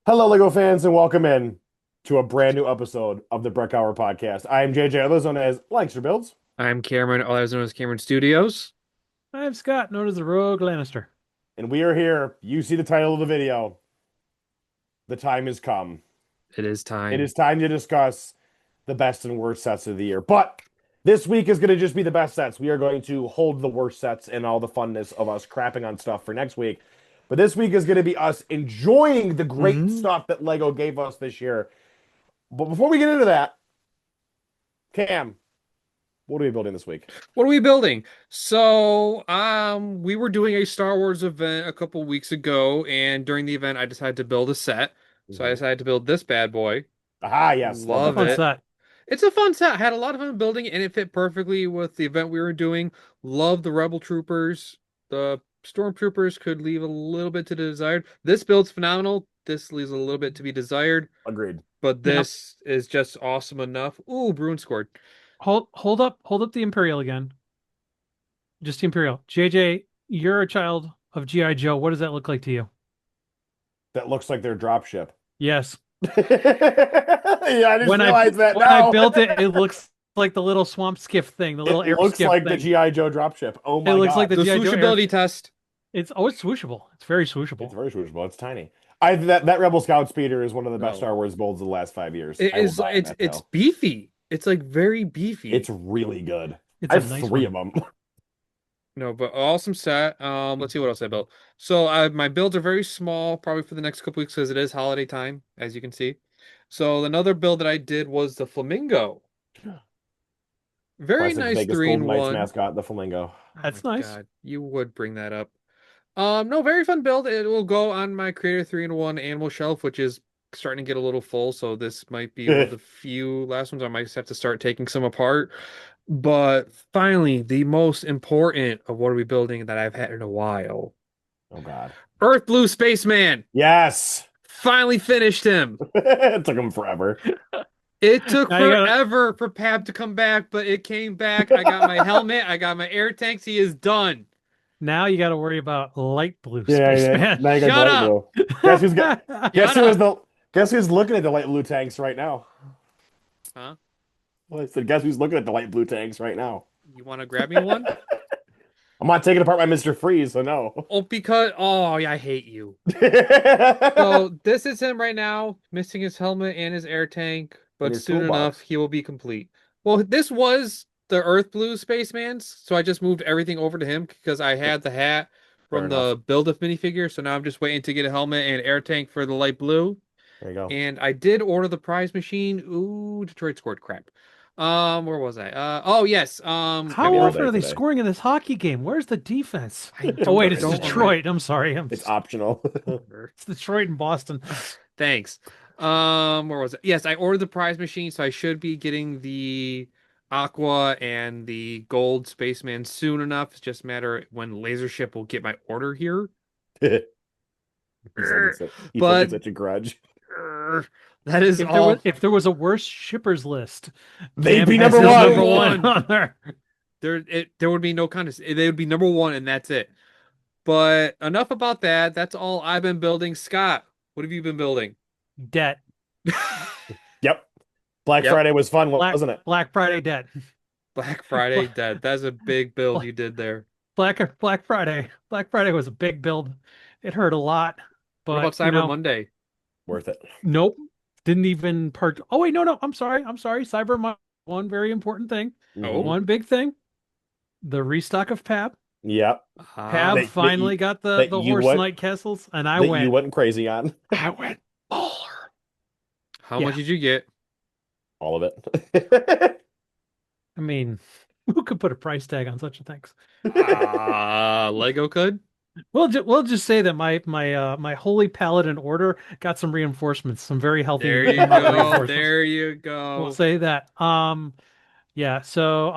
Hello, Lego fans, and welcome in to a brand new episode of the Breck Hour podcast. I am JJ, otherwise known as Lancaster Builds, I'm Cameron, otherwise known as Cameron Studios. I'm Scott, known as the Rogue Lannister. and we are here. You see the title of the video. The time has come. It is It time. is time to discuss the best and worst sets of the year. But this week is going to just be the best sets. We are going to hold the worst sets and all the funness of us crapping on stuff for next week. But this week is going to be us enjoying the great Hmm. stuff that Lego gave us this year. But before we get into that, Cam, what are we building this week? What are we building? We were doing a Star Wars event a couple weeks ago, and during the event, I decided to build a set. So I Mhm. decided to build this bad boy. Aha, yes, love It's a that Love fun set. it. set. It's a fun set. I had a lot of fun building it, and it fit perfectly with the event we were doing. Love the Rebel Troopers. The Stormtroopers could leave a little bit to the desired. This build's phenomenal. This leaves a little bit to be desired, Agreed. but Now, this is just awesome enough. Ooh, Bruin scored. hold up the Imperial again. Just the Imperial. JJ, you're a child of G.I. Joe. What does that look like to you? That looks like their drop ship. Yes. Yeah, I just When I realized that when I now. built it, it looks like the little swamp skiff thing, the little It air looks skiff like the thing. G.I. Joe drop ship. Oh It my looks like God. the The G.I. Joe air. swooshability test. It's swooshable. It's very It's swooshable. very swooshable. It's tiny. That Rebel Scout speeder is one of the best No. Star Wars builds of the last 5 years. It I will is die on it's that it's hill. beefy. It's like very It's beefy. really good. It's I a have nice three one. of them. No, but awesome set. Let's see what else I built. So my builds are very small, probably for the next couple weeks because it is holiday time, as you can see. So another build that I did was the flamingo. Very Classic nice Vegas three in Golden Knights one. mascot, the flamingo. Oh my That's nice. God, you would bring that up. No, very fun build. It will go on my Creator 3-in-1 animal shelf, which is starting to get a little full. So this might be one of the few last ones I might just have to start taking some apart. But finally, the most important of what are we building that I've had in a while. Oh God. Earth Blue Spaceman. Yes. Finally finished him. It took him forever. It took Now you gotta forever for Pab to come back, but it came back. I got my helmet, I got my air tanks. He is done. now you gotta worry about light blue Yeah, yeah. spaceman. Now you got the Shut light up. blue. Guess who's got guess Shut who is up. the guess who's looking at the light blue tanks right now? Huh? Well, I said, guess who's looking at the light blue tanks right now? You want to grab me one? I'm not taking apart my Mr. Freeze, so no. Oh, yeah, I hate you. And So this is him right now, missing his helmet and his air tank, but your soon enough toolbox. he will be complete. Well, this was the Earth Blue Spaceman's, so I just moved everything over to him because I had the hat Fair from enough. the build-up minifigure, so now I'm just waiting to get a helmet and air tank for the light blue. There you go. And I did order the prize machine. Ooh, Detroit scored crap. Where was I? Oh yes. I Gonna How be all often day are they today. scoring in this hockey game? Where's the defense? I Oh wait, don't it's don't under Detroit. I'm sorry. It's optional. It's Detroit and Boston. Thanks. Where was it? Yes, I ordered the prize machine, so I should be getting the Aqua and the Gold Spaceman soon enough. It's just a matter when Lasership will get my order here. He's holding But such a grudge. that is If there was all. if there was a worse shippers list, They'd Cam be has number his one. number One. one on there. There would be no contest. They would be number one, and that's it. But enough about that. That's all I've been building. Scott, what have you been building? Debt. Yep. Black Yep. Friday was fun, Black wasn't it? Black Friday debt. Black Friday dead. That's a big build you did there. Black Friday. Black Friday was a big build. It hurt a lot, What about but Cyber Monday? Worth it. nope. Didn't even part. Oh wait, no. I'm sorry. I'm sorry. One very important thing. Oh, Mhm. One big thing. The restock of Pab. Yep. Pab ah, finally got the that the you horse went night castles, and that you went crazy on. I went baller. how much Yeah, did you get? All of it. I mean, who could put a price tag on such a things? Lego could. We'll just say that my holy paladin order got some reinforcements, some very healthy There you go. reinforcements. There you We'll go. say that. Yeah. So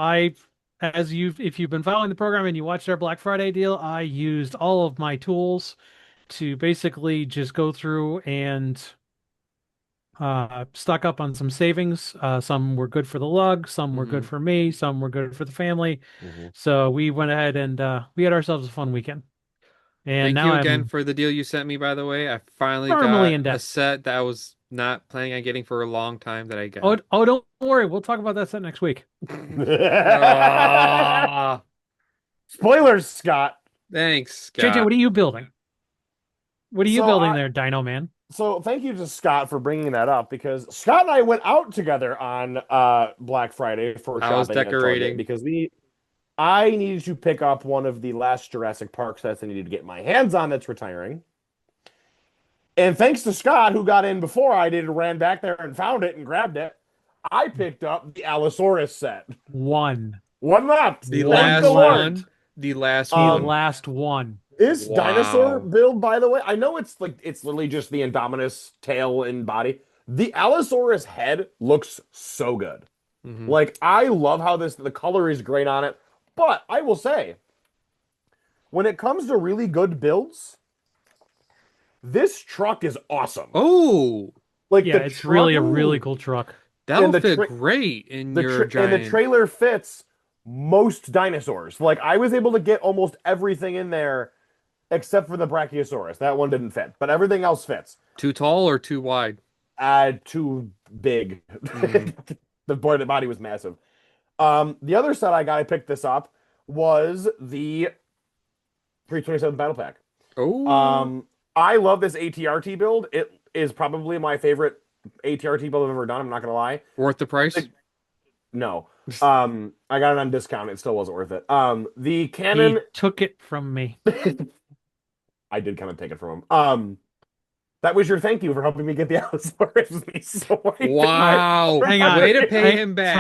if you've been following the program and you watched our Black Friday deal, I used all of my tools to basically just go through and stock up on some savings. Some were good for the lug, some were good Mhm. for me, some were good for the family. Mhm. So we went ahead and we had ourselves a fun weekend. And Thank now you again I'm for the deal you sent me, by the way. I finally firmly got in a debt. set that I was not planning on getting for a long time that I Oh, got. oh, don't worry. We'll talk about that set next week. Ah, Spoilers, Scott. thanks, JJ, Scott. what are you building? What are you So building I there, Dino Man? so thank you to Scott for bringing that up because Scott and I went out together on Black Friday for I was shopping at Target decorating. because I needed to pick up one of the last Jurassic Park sets I needed to get my hands on that's retiring. And thanks to Scott, who got in before I did, ran back there and found it and grabbed it, I picked up the Allosaurus set. One. One left. The Thank One the last Lord. left. one. The last The Um, one. last one. This dinosaur Wow. build, by the way, I know it's like it's literally just the Indominus tail and body. The Allosaurus head looks so good. Hmm. Like I love how the color is great on it. But I will say, when it comes to really good builds, this truck is awesome. Oh, Like Yeah, the it's truck really a really cool truck. that'll and the fit tra great in your and the giant. trailer fits most dinosaurs. Like I was able to get almost everything in there except for the Brachiosaurus. That one didn't fit, but everything else fits. Too tall or too wide? Too big. Mhm. The body was massive. The other set I picked this up was the 327 Battle Pack. Oh, Um, I love this ATRT build. It is probably my favorite ATRT build I've ever done. I'm not gonna lie. worth the price? No. I got it on discount. It still wasn't worth it. The He cannon, took it from me. I did kind of take it from him. That was your thank you for helping me get the Allosaurus. So Wow. Hang on. Way to pay Hey, him back.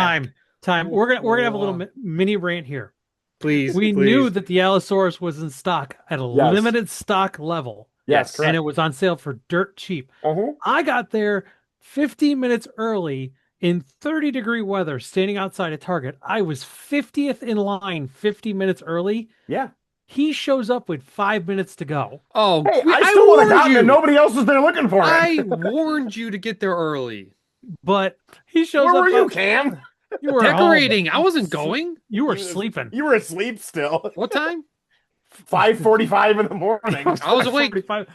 time. We're gonna have a little Wow. mini rant here. Please, We knew please. that the Allosaurus was in stock at a Yes. limited stock level, Yes, Yes. and correct. it was on sale for dirt cheap. Uh-huh. I got there 15 minutes early in 30-degree weather, standing outside of Target. I was 50th in line, 50 minutes early. Yeah. He shows up with 5 minutes to go. Oh, Hey, I I still would have warned gotten it. you. Nobody else was there looking for it. I warned you to get there early. But he shows Where up. were you, Cam? You were Decorating. home. I wasn't going. You were You was- sleeping. You were asleep still. What time? 5:45 in the morning. I was awake. 45.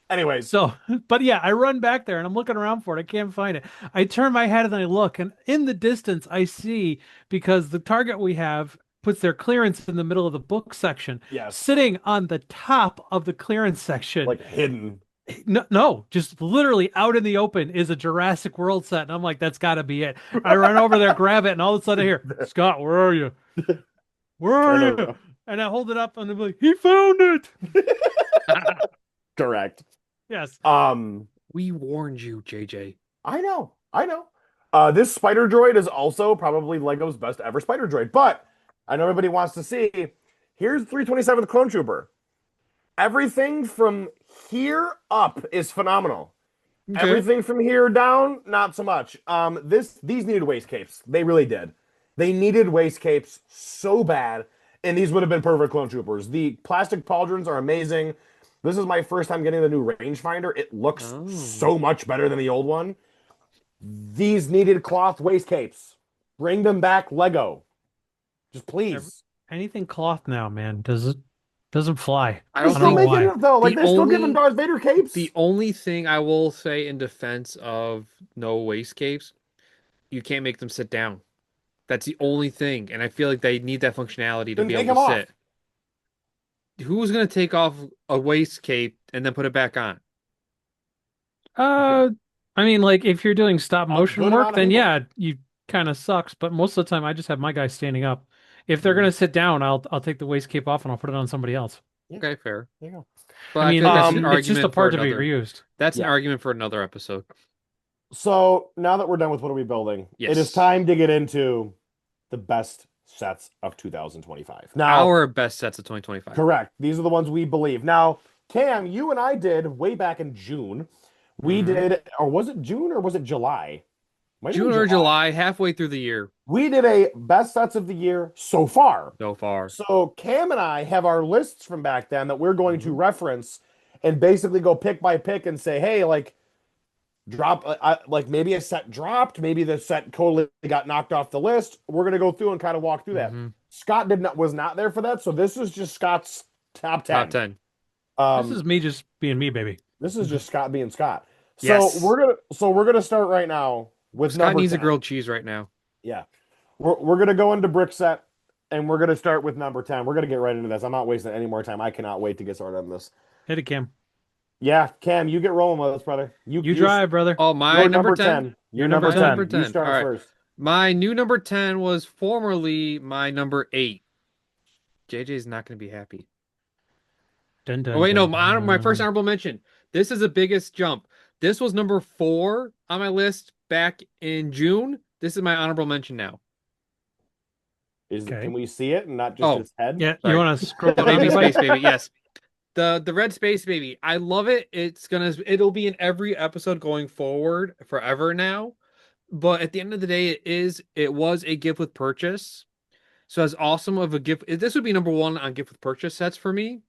Anyways, So, but yeah, I run back there and I'm looking around for it. I can't find it. I turn my head and I look, and in the distance, I see, because the Target we have puts their clearance in the middle of the book section, yes, sitting on the top of the clearance section. like hidden. No, just literally out in the open is a Jurassic World set. And I'm like, that's got to be it. I run over there, grab it, and all of a sudden I hear, Scott, where are you? Where are Turn you? around. And I hold it up and I'm like, he found it. Correct. Yes. We warned you, JJ. I know. This spider droid is also probably Lego's best ever spider droid, but I know everybody wants to see. Here's 327th Clone Trooper. Everything from here up is phenomenal. Okay. Everything from here down, not so much. These needed waist capes. They really did. They needed waist capes so bad, and these would have been perfect Clone Troopers. The plastic pauldrons are amazing. This is my first time getting the new rangefinder. It looks so much better than the old one. These needed cloth waist capes. Bring them back, Lego. Just please. Anything cloth now, man, doesn't fly. I They're don't still think know making why. it though. Like The they're still only- giving Darth Vader capes. The only thing I will say in defense of no waist capes, you can't make them sit down. That's the only thing, and I feel like they need that functionality to Then be take able to them off. sit. Who's gonna take off a waist cape and then put it back on? I mean, like if you're doing stop A motion good work, amount of then people. yeah, you kind of sucks. But most of the time, I just have my guy standing up. If they're gonna sit down, I'll take the waist cape off and I'll put it on somebody else. Okay, fair. There you go. But I mean, feel like that's an it's just a argument for part to be another. reused. That's an Yeah. argument for another episode. So now that we're done with what are we building, it is Yes. time to get into the best sets of 2025. Now, Our best sets of 2025. correct. These are the ones we believe. Now, Cam, you and I did way back in June. We Mhm. did, or was it June or was it July? Might have been June or July, halfway through the year We did a best sets of the year so far. so far. So Cam and I have our lists from back then that we're going Mm-hmm. to reference and basically go pick by pick and say, hey, like drop, like maybe a set dropped, maybe the set totally got knocked off the list. We're gonna go through and kind of walk through that. Mhm. Scott was not there for that, so this is just Scott's top Top 10. 10. This is me just being me, baby. This is just Scott being Scott. So Yes. we're gonna start right now with Scott number needs 10. a grilled cheese right now. Yeah. We're gonna go into brick set and we're gonna start with number 10. We're gonna get right into this. I'm not wasting any more time. I cannot wait to get started on this. Hit it, Cam. Yeah, Cam, you get rolling with us, brother. You drive, brother. Oh, my You're number number 10? 10. You're You're number number My number 10. You 10. start All right. first. My new number 10 was formerly my number 8. JJ's not going to be happy. Dun, dun, Oh, wait, no, dun, my first dun. honorable mention. This is the biggest jump. This was number 4 on my list back in June. This is my honorable mention now. Okay. Can we see it and not just Oh, his head? Yeah, Sorry. you want to scroll down, Baby everybody? Space Baby, yes. The red space baby. I love it. It'll be in every episode going forward forever now. But at the end of the day, it was a gift with purchase. So as awesome of a gift, this would be number 1 on gift with purchase sets for me.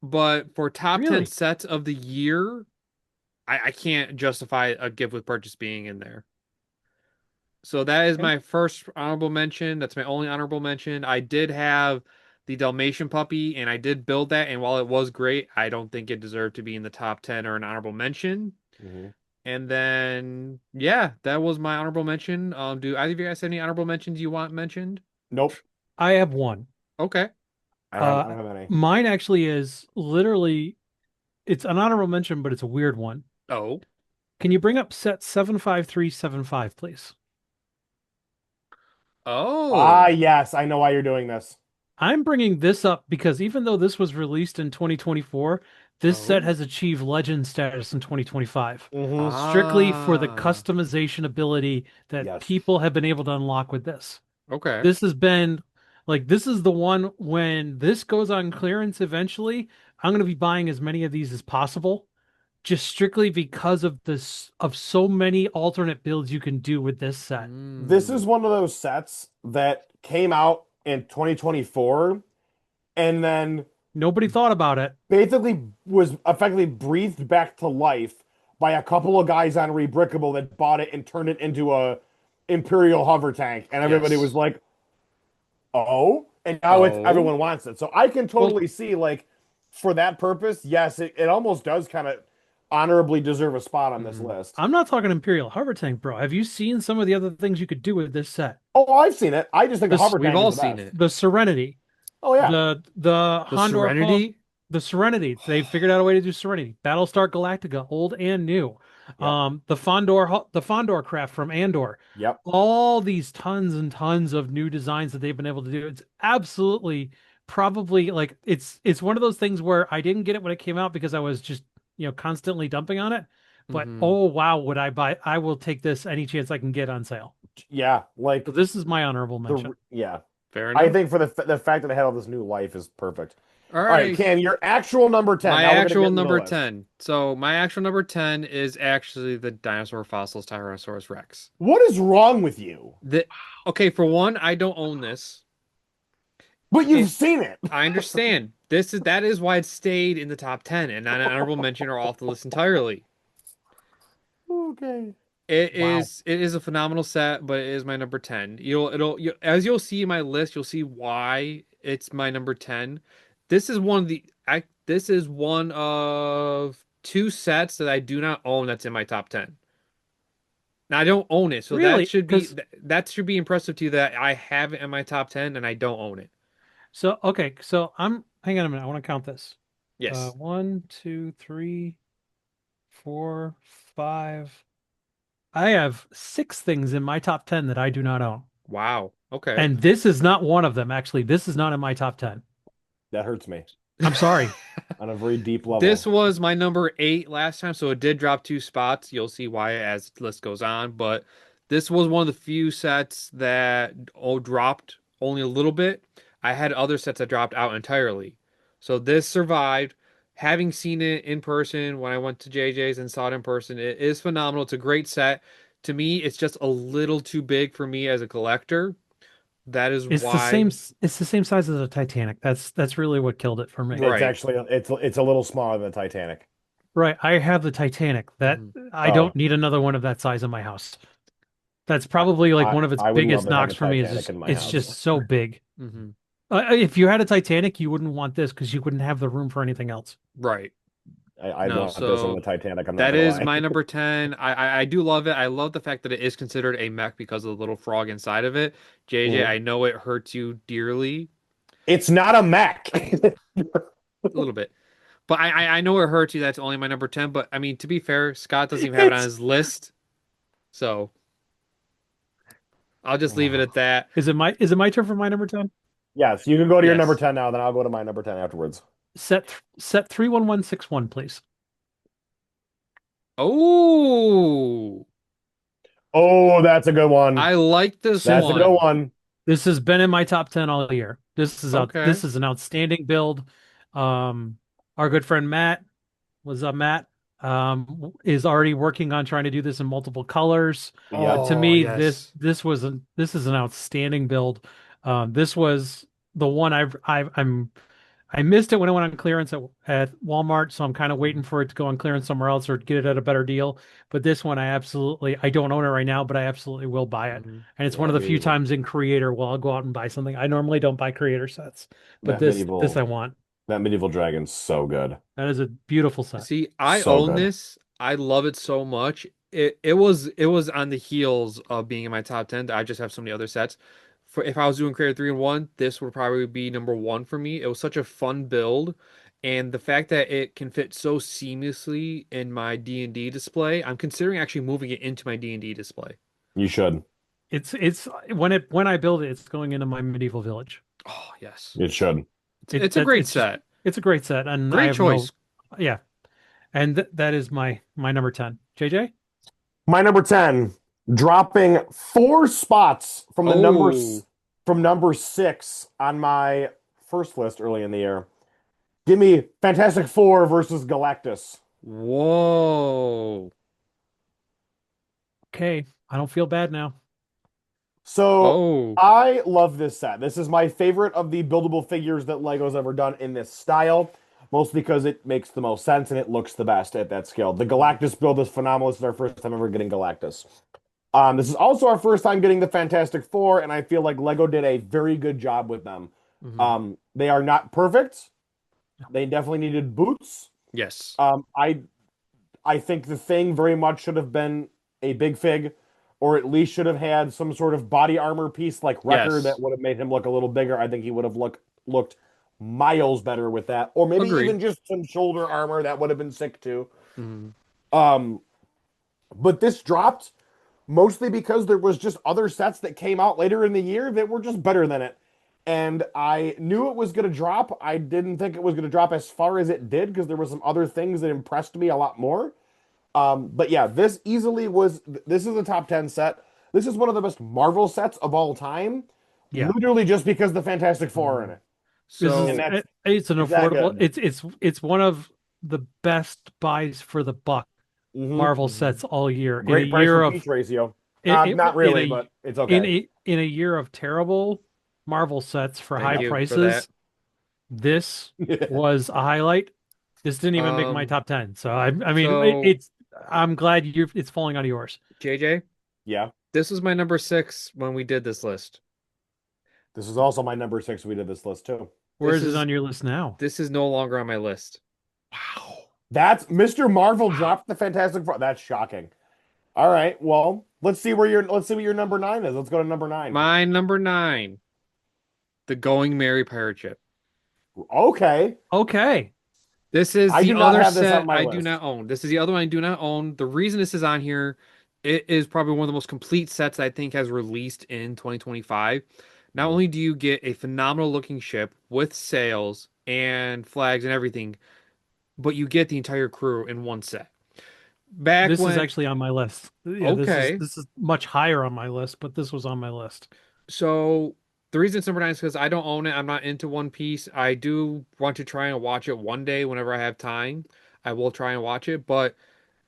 But for top 10 Really? sets of the year, I can't justify a gift with purchase being in there. So that is Okay. my first honorable mention. That's my only honorable mention. I did have the Dalmatian puppy, and I did build that. And while it was great, I don't think it deserved to be in the top 10 or an honorable mention. Mhm. And then, yeah, that was my honorable mention. Do either of you guys have any honorable mentions you want mentioned? Nope. I have one. Okay. I don't have any. Mine actually is literally, it's an honorable mention, but it's a weird one. Oh. Can you bring up set 75375, please? Oh. Ah, yes, I know why you're doing this. I'm bringing this up because even though this was released in 2024, this set Oh. has achieved legend status in 2025. Mhm. Strictly for the Ah. customization ability that Yes. people have been able to unlock with this. Okay. This has been like this is the one when this goes on clearance eventually, I'm going to be buying as many of these as possible just strictly because of this of so many alternate builds you can do with this set. This is one of those sets that came out in 2024 and then Nobody thought about it. basically was effectively breathed back to life by a couple of guys on Rebrickable that bought it and turned it into a Imperial hover tank, and everybody Yes. was like, "Oh!" And now it's Oh. everyone wants it. So I can totally see, like, for that purpose, yes, it almost does kind of honorably deserve a spot on this Mhm. list. I'm not talking Imperial Hover Tank, bro. Have you seen some of the other things you could do with this set? Oh, I've seen it. I just think a hover We've tank all is the seen best. it. The Serenity, Oh yeah, the The Hondor Serenity? the Serenity. They figured out a way to do Serenity. Battlestar Galactica, old and new. Yep. The Fondor craft from Andor. Yep. All these tons and tons of new designs that they've been able to do. It's absolutely probably like it's one of those things where I didn't get it when it came out because I was just, constantly dumping on it. But Mhm. oh wow, would I buy? I will take this any chance I can get on sale. Yeah, like So this is my honorable mention. yeah. Fair I enough. think for the fact that it had all this new life is perfect. All All right, right. Cam, your actual number 10. My Now we're gonna actual get into the number list. 10. So my actual number 10 is actually the dinosaur fossils Tyrannosaurus Rex. What is wrong with you? Okay, for one, I don't own this. But you've seen it. I understand. That is why it stayed in the top 10 and not an honorable mention or off the list entirely. Okay. It Wow. is a phenomenal set, but it is my number 10. As you'll see my list, you'll see why it's my number 10. This is one of 2 sets that I do not own that's in my top 10. Now I don't own it, so Really? that should be impressive to you that I have it in my top 10 and I don't own it. So okay, so hang on a minute. I want to count this. Yes. 1, 2, 3, 4, 5. I have 6 things in my top 10 that I do not own. Wow. Okay. And this is not one of them, actually. This is not in my top 10. That hurts me I'm sorry. on a very deep level. This was my number 8 last time, so it did drop 2 spots. You'll see why as the list goes on, but this was one of the few sets that dropped only a little bit. I had other sets that dropped out entirely. So this survived. Having seen it in person when I went to JJ's and saw it in person, it is phenomenal. It's a great set. To me, it's just a little too big for me as a collector. That is It's why the same size as a Titanic. That's really what killed it for me. It's Right. actually it's a little smaller than the Titanic. Right. I have the Titanic. That I Oh. don't need another one of that size in my house. That's probably like one of its I would love biggest to have knocks a for me is Titanic just in my it's house. just so big. Mhm. If you had a Titanic, you wouldn't want this because you wouldn't have the room for anything else. Right. I No, want this on the so Titanic. I'm not that gonna is lie. my number 10. I do love it. I love the fact that it is considered a mech because of the little frog inside of it. JJ, Mhm. I know it hurts you dearly, It's not a mech. a little bit. But I know it hurts you. That's only my number 10. But I mean, to be fair, Scott doesn't even have it on It's his list. So I'll just leave it at that. Is it my turn for my number 10? yes. You can go to your number Yes. 10 now. Then I'll go to my number 10 afterwards. Set 31161, please. Oh, Oh, that's a good one. I like this That's a good one. one. This has been in my top 10 all year. Okay. This is an outstanding build. Our good friend Matt, what's up, Matt? Is already working on trying to do this in multiple colors. Yep. To Oh, me, yes. this is an outstanding build. This was the one I missed it when it went on clearance at Walmart, so I'm kind of waiting for it to go on clearance somewhere else or get it at a better deal. But this one, I don't own it right now, but I absolutely will buy it. Mhm. And it's one Yeah, of the few medieval. times in Creator where I'll go out and buy something. I normally don't buy Creator sets, but That this I medieval. want. That medieval dragon's so good. That is a beautiful set. See, I So own good. this. I love it so much. It was on the heels of being in my top 10. I just have so many other sets. For if I was doing Creator 3 and 1, this would probably be number one for me. It was such a fun build. And the fact that it can fit so seamlessly in my D&D display, I'm considering actually moving it into my D&D display. You should. It's when I build it, it's going into my medieval village. Oh, yes. It should. It's a great It's just set. it's a great set, and I Great have no choice. yeah, and that is my number 10. JJ? My number 10, dropping 4 spots from the Oh, numbers from number 6 on my first list early in the year. Give me Fantastic Four versus Galactus. whoa. Okay, I don't feel bad now. So Oh, I love this set. This is my favorite of the buildable figures that Lego's ever done in this style, mostly because it makes the most sense and it looks the best at that scale. The Galactus build is phenomenal. This is our first time ever getting Galactus. This is also our first time getting the Fantastic Four, and I feel like Lego did a very good job with them. mhm. They are not perfect. They definitely needed boots. Yes. Um, I I think the thing very much should have been a big fig, or at least should have had some sort of body armor piece like Wrecker that Yes. would have made him look a little bigger. I think he would have looked miles better with that, or maybe Agreed. even just some shoulder armor that would have been sick too. Mhm. Um, but this dropped mostly because there was just other sets that came out later in the year that were just better than it. And I knew it was going to drop. I didn't think it was going to drop as far as it did because there were some other things that impressed me a lot more. But yeah, this easily was. This is a top 10 set. This is one of the best Marvel sets of all time, Yeah, literally just because the Fantastic Four are in Mhm. it, this and is So, that's it's an it's that affordable. good. It's one of the best buys for the buck Marvel mhm. sets all year in a Great price for year piece of ratio. it, Not in really, a but it's okay. in a year of terrible Marvel sets for high Thank Yep. you for that. prices. This was a highlight. This didn't even make my Um, top 10. So I mean, so I'm glad it's falling out of yours. JJ, Yeah, this was my number six when we did this list. this is also my number 6. We did this list too. Where This is it is on your list now? this is no longer on my list. Wow. That's Mr. Marvel Wow. dropped the Fantastic Four. That's shocking. All right, well, let's see what your number 9 is. Let's go to number 9. My number nine, the Going Merry pirate ship. Okay, Okay. This is I the do not other have this on set my I do list. not own. This is the other one I do not own. The reason this is on here, it is probably one of the most complete sets I think has released in 2025. Not Mhm. only do you get a phenomenal looking ship with sails and flags and everything, but you get the entire crew in one set. Back This is when, actually on my list. Yeah, okay, this is much higher on my list, but this was on my list. so the reason it's number nine is because I don't own it. I'm not into One Piece. I do want to try and watch it one day whenever I have time. I will try and watch it, but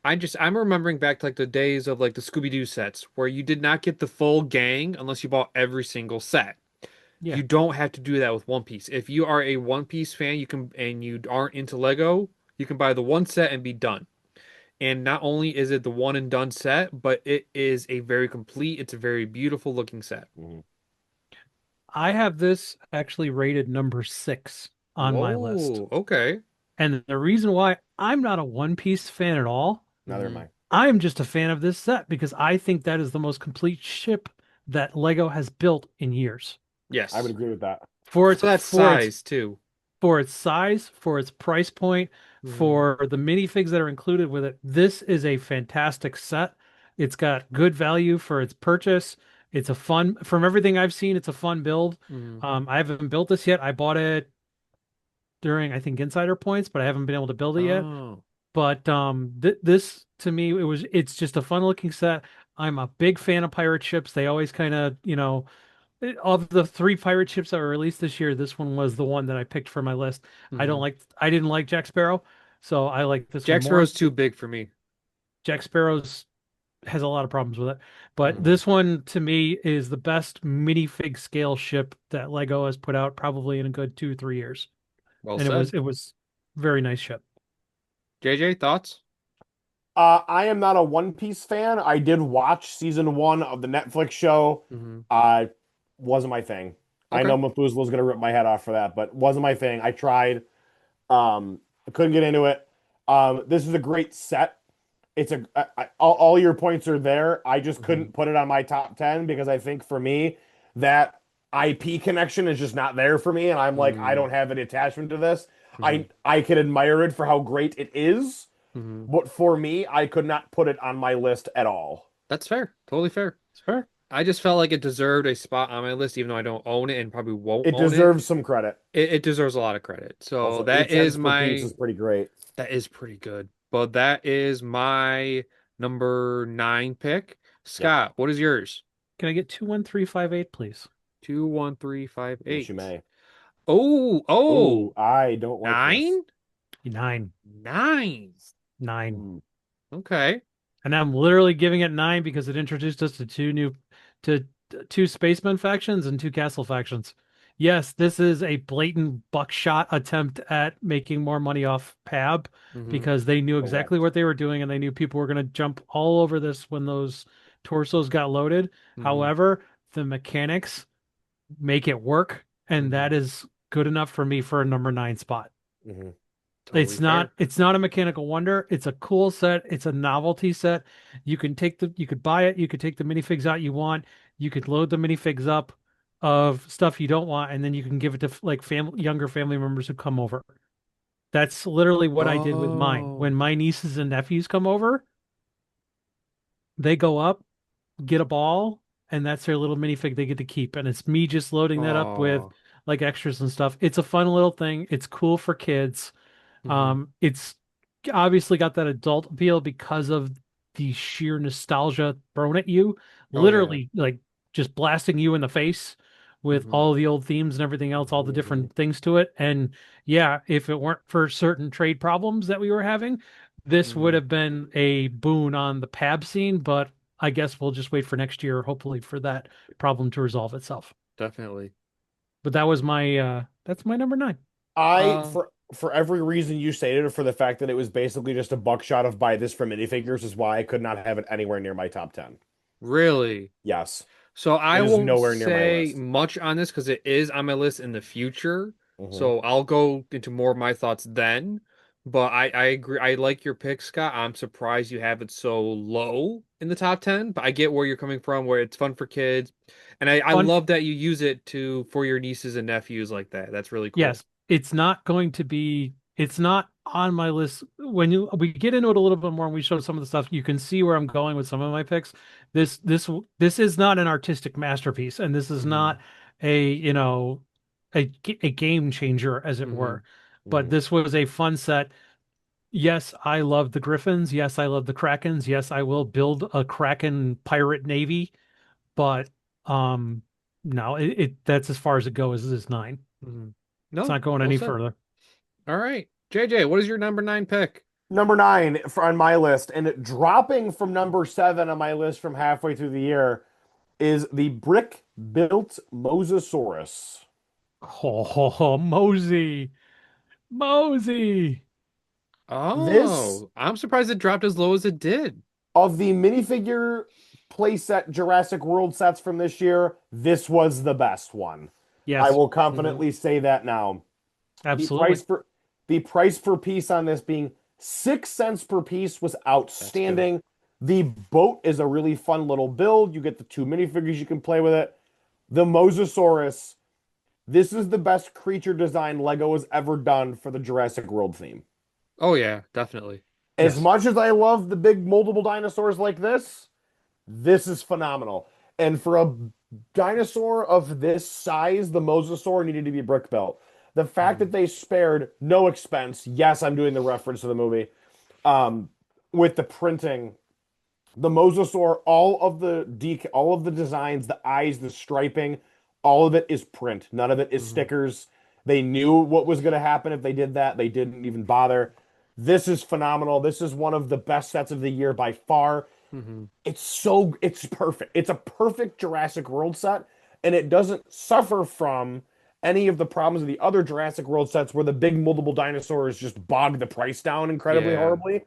I'm remembering back to like the days of like the Scooby-Doo sets where you did not get the full gang unless you bought every single set. Yeah. You don't have to do that with One Piece. If you are a One Piece fan, you can and you aren't into Lego, you can buy the one set and be done. And not only is it the one and done set, but it is a very complete, it's a very beautiful looking set. Mhm. I have this actually rated number 6 on my list. Whoa, okay. And the reason why I'm not a One Piece fan at all, Neither am Hmm. I. I'm just a fan of this set because I think that is the most complete ship that Lego has built in years. I would Yes. agree with that. For its For that for its size too. for its size, for its price point, Hmm. for the minifigs that are included with it, this is a fantastic set. It's got good value for its purchase. It's a fun, from everything I've seen, it's a fun build. Hmm. I haven't built this yet. I bought it during, I think, Insider Points, but I haven't been able to build it yet. Oh. But this to me, it's just a fun looking set. I'm a big fan of pirate ships. They always kind of, of the 3 pirate ships that were released this year, this one was the one that I picked for my list. Hmm. I didn't like Jack Sparrow, so I like this one Jack more. Sparrow's too big for me. Jack Sparrow's has a lot of problems with it, but Hmm. this one to me is the best minifig scale ship that Lego has put out probably in a good 2, 3 years, Well and said. it was very nice ship. JJ, thoughts? I am not a One Piece fan. I did watch season 1 of the Netflix show. Hmm. Wasn't my thing. I Okay. know Methuselah's gonna rip my head off for that, but wasn't my thing. I tried. I couldn't get into it. This is a great set. All your points are there. I just Hmm. couldn't put it on my top 10 because I think for me that IP connection is just not there for me, and I'm like, I Hmm. don't have an attachment to this. Hmm. I can admire it for how great it is, Hmm. but for me, I could not put it on my list at all. That's fair. Totally fair. It's fair. I just felt like it deserved a spot on my list, even though I don't own it and probably won't It own it. deserves some credit. It deserves a lot of credit. So Also, 8 cents per piece is pretty great. that is pretty good. But that is my number 9 pick. Yep. Scott, what is yours? Can I get 21358, please? 21358. Yes, you may. Oh, Oh, oh, I don't like this. 9? 9. 9. 9. Mm. Okay. And I'm literally giving it 9 because it introduced us to to 2 spaceman factions and 2 castle factions. Yes, this is a blatant buckshot attempt at making more money off PAB Hmm. because they knew exactly Correct. what they were doing and they knew people were going to jump all over this when those torsos got loaded. Hmm. However, the mechanics make it work, and Hmm. that is good enough for me for a number 9 spot. Hmm. Totally fair. It's not a mechanical wonder. It's a cool set. It's a novelty set. You could buy it, you could take the minifigs out you want, you could load the minifigs up of stuff you don't want, and then you can give it to like younger family members who come over. That's literally what I did with mine. Oh. When my nieces and nephews come over, they go up, get a ball, and that's their little minifig they get to keep. And it's me just loading that up with Oh. like extras and stuff. It's a fun little thing. It's cool for kids. Hmm. It's obviously got that adult appeal because of the sheer nostalgia thrown at you, Oh yeah. literally like just blasting you in the face with Hmm. all the old themes and everything else, all the Hmm. different things to it. And yeah, if it weren't for certain trade problems that we were having, this would Hmm. have been a boon on the PAB scene, but I guess we'll just wait for next year, hopefully, for that problem to resolve itself. Definitely. But that was my that's my number 9. I Uh, for every reason you stated, for the fact that it was basically just a buckshot of buy this for minifigures is why I could not have it anywhere near my top 10. really? Yes, So it I is won't nowhere near my say list. much on this because it is on my list in the future. Hmm. So I'll go into more of my thoughts then. But I agree. I like your pick, Scott. I'm surprised you have it so low in the top 10, but I get where you're coming from, where it's fun for kids. And I Fun. love that you use it to for your nieces and nephews like that. That's really cool. Yes, it's not going to be, it's not on my list. When we get into it a little bit more and we show some of the stuff, you can see where I'm going with some of my picks. This is not an artistic masterpiece, and this is Hmm. not a, a game changer, as it Hmm. were. But this was a fun set. Yes, I love the Griffins. Yes, I love the Krakens. Yes, I will build a Kraken pirate navy, but no, that's as far as it goes. This is 9. Hmm. It's No, not going well any said. further. All right. JJ, what is your number 9 pick? Number 9 on my list, and dropping from number 7 on my list from halfway through the year is the brick built Mosasaurus. Oh, Mosey, Mosey. This Oh, I'm surprised it dropped as low as it did. of the minifigure playset Jurassic World sets from this year, this was the best one. I Yes, will Hmm. confidently say that now. The absolutely. price for the price per piece on this being 6 cents per piece was That's good. outstanding. The boat is a really fun little build. You get the two minifigures you can play with it. The Mosasaurus, this is the best creature design Lego has ever done for the Jurassic World theme. Oh yeah, definitely. As Yes. much as I love the big multiple dinosaurs like this is phenomenal. And for a dinosaur of this size, the mosasaur needed to be brick built. The fact Hmm. that they spared no expense, yes, I'm doing the reference to the movie, um, with the printing, the mosasaur, all of the designs, the eyes, the striping, all of it is print. None of it is Hmm. stickers. They knew what was going to happen if they did that. They didn't even bother. This is phenomenal. This is one of the best sets of the year by far. Hmm. It's perfect. It's a perfect Jurassic World set, and it doesn't suffer from any of the problems of the other Jurassic World sets where the big multiple dinosaurs just bog the price down incredibly Yeah. horribly.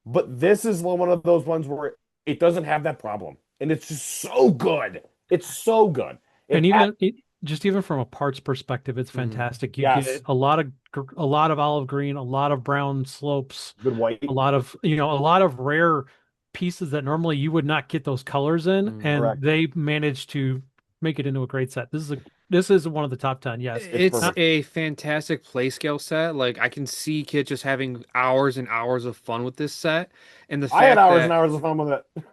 But this is one of those ones where it doesn't have that problem, and it's just so good. It's so good. And It, even just even from a parts perspective, it's Hmm. fantastic. You get yes, a lot of olive green, a lot of brown slopes, good a white, lot of a lot of rare pieces that normally you would not get those colors in, Hmm. and correct. they managed to make it into a great set. This is one of the top 10. Yes. It's It's Not, perfect. a fantastic play scale set. Like I can see kids just having hours and hours of fun with this set. And the I had fact hours and that hours of fun with it.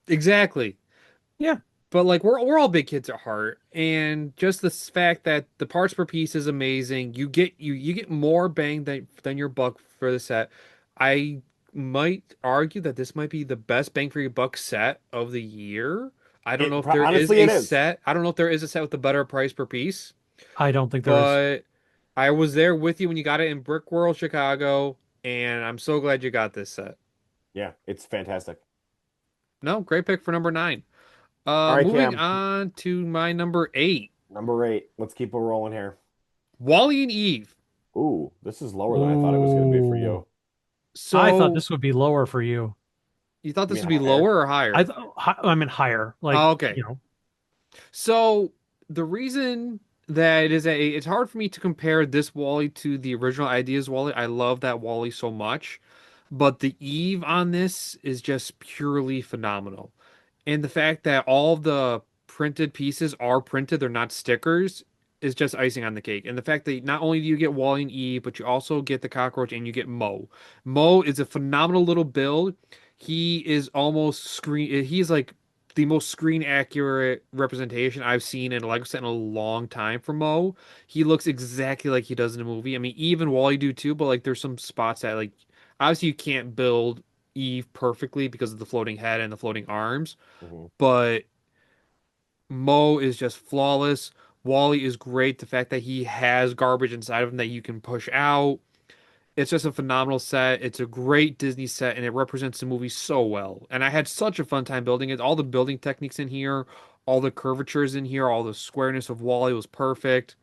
exactly. yeah, But like we're all big kids at heart, and just this fact that the parts per piece is amazing. You get more bang than your buck for the set. I might argue that this might be the best bang for your buck set of the year. I don't know if there is Honestly, a it is. set. I don't know if there is a set with a better price per piece, I don't think there is. but I was there with you when you got it in Brick World Chicago, and I'm so glad you got this set. Yeah, it's fantastic. No, great pick for number nine. All right, Moving Cam, on to my number eight. number 8. Let's keep it rolling here. Wally and Eve. Ooh, this is lower than I thought it was going to be for Ooh, you. I thought So this would be lower for you. you thought You this mean would be higher? lower or higher? I mean higher, like, Oh, okay. So the reason that it's hard for me to compare this Wally to the original Ideas Wally. I love that Wally so much, but the Eve on this is just purely phenomenal. And the fact that all of the printed pieces are printed, they're not stickers, is just icing on the cake. And the fact that not only do you get Wally and Eve, but you also get the cockroach and you get Mo. Mo is a phenomenal little build. He is almost screen. He's like the most screen accurate representation I've seen in a Lego set in a long time for Mo. He looks exactly like he does in the movie. I mean, even Wally do too, but like there's some spots that like obviously you can't build Eve perfectly because of the floating head and the floating arms, Hmm. but Mo is just flawless. Wally is great. The fact that he has garbage inside of him that you can push out. It's just a phenomenal set. It's a great Disney set and it represents the movie so well. And I had such a fun time building it. All the building techniques in here, all the curvatures in here, all the squareness of Wally was perfect.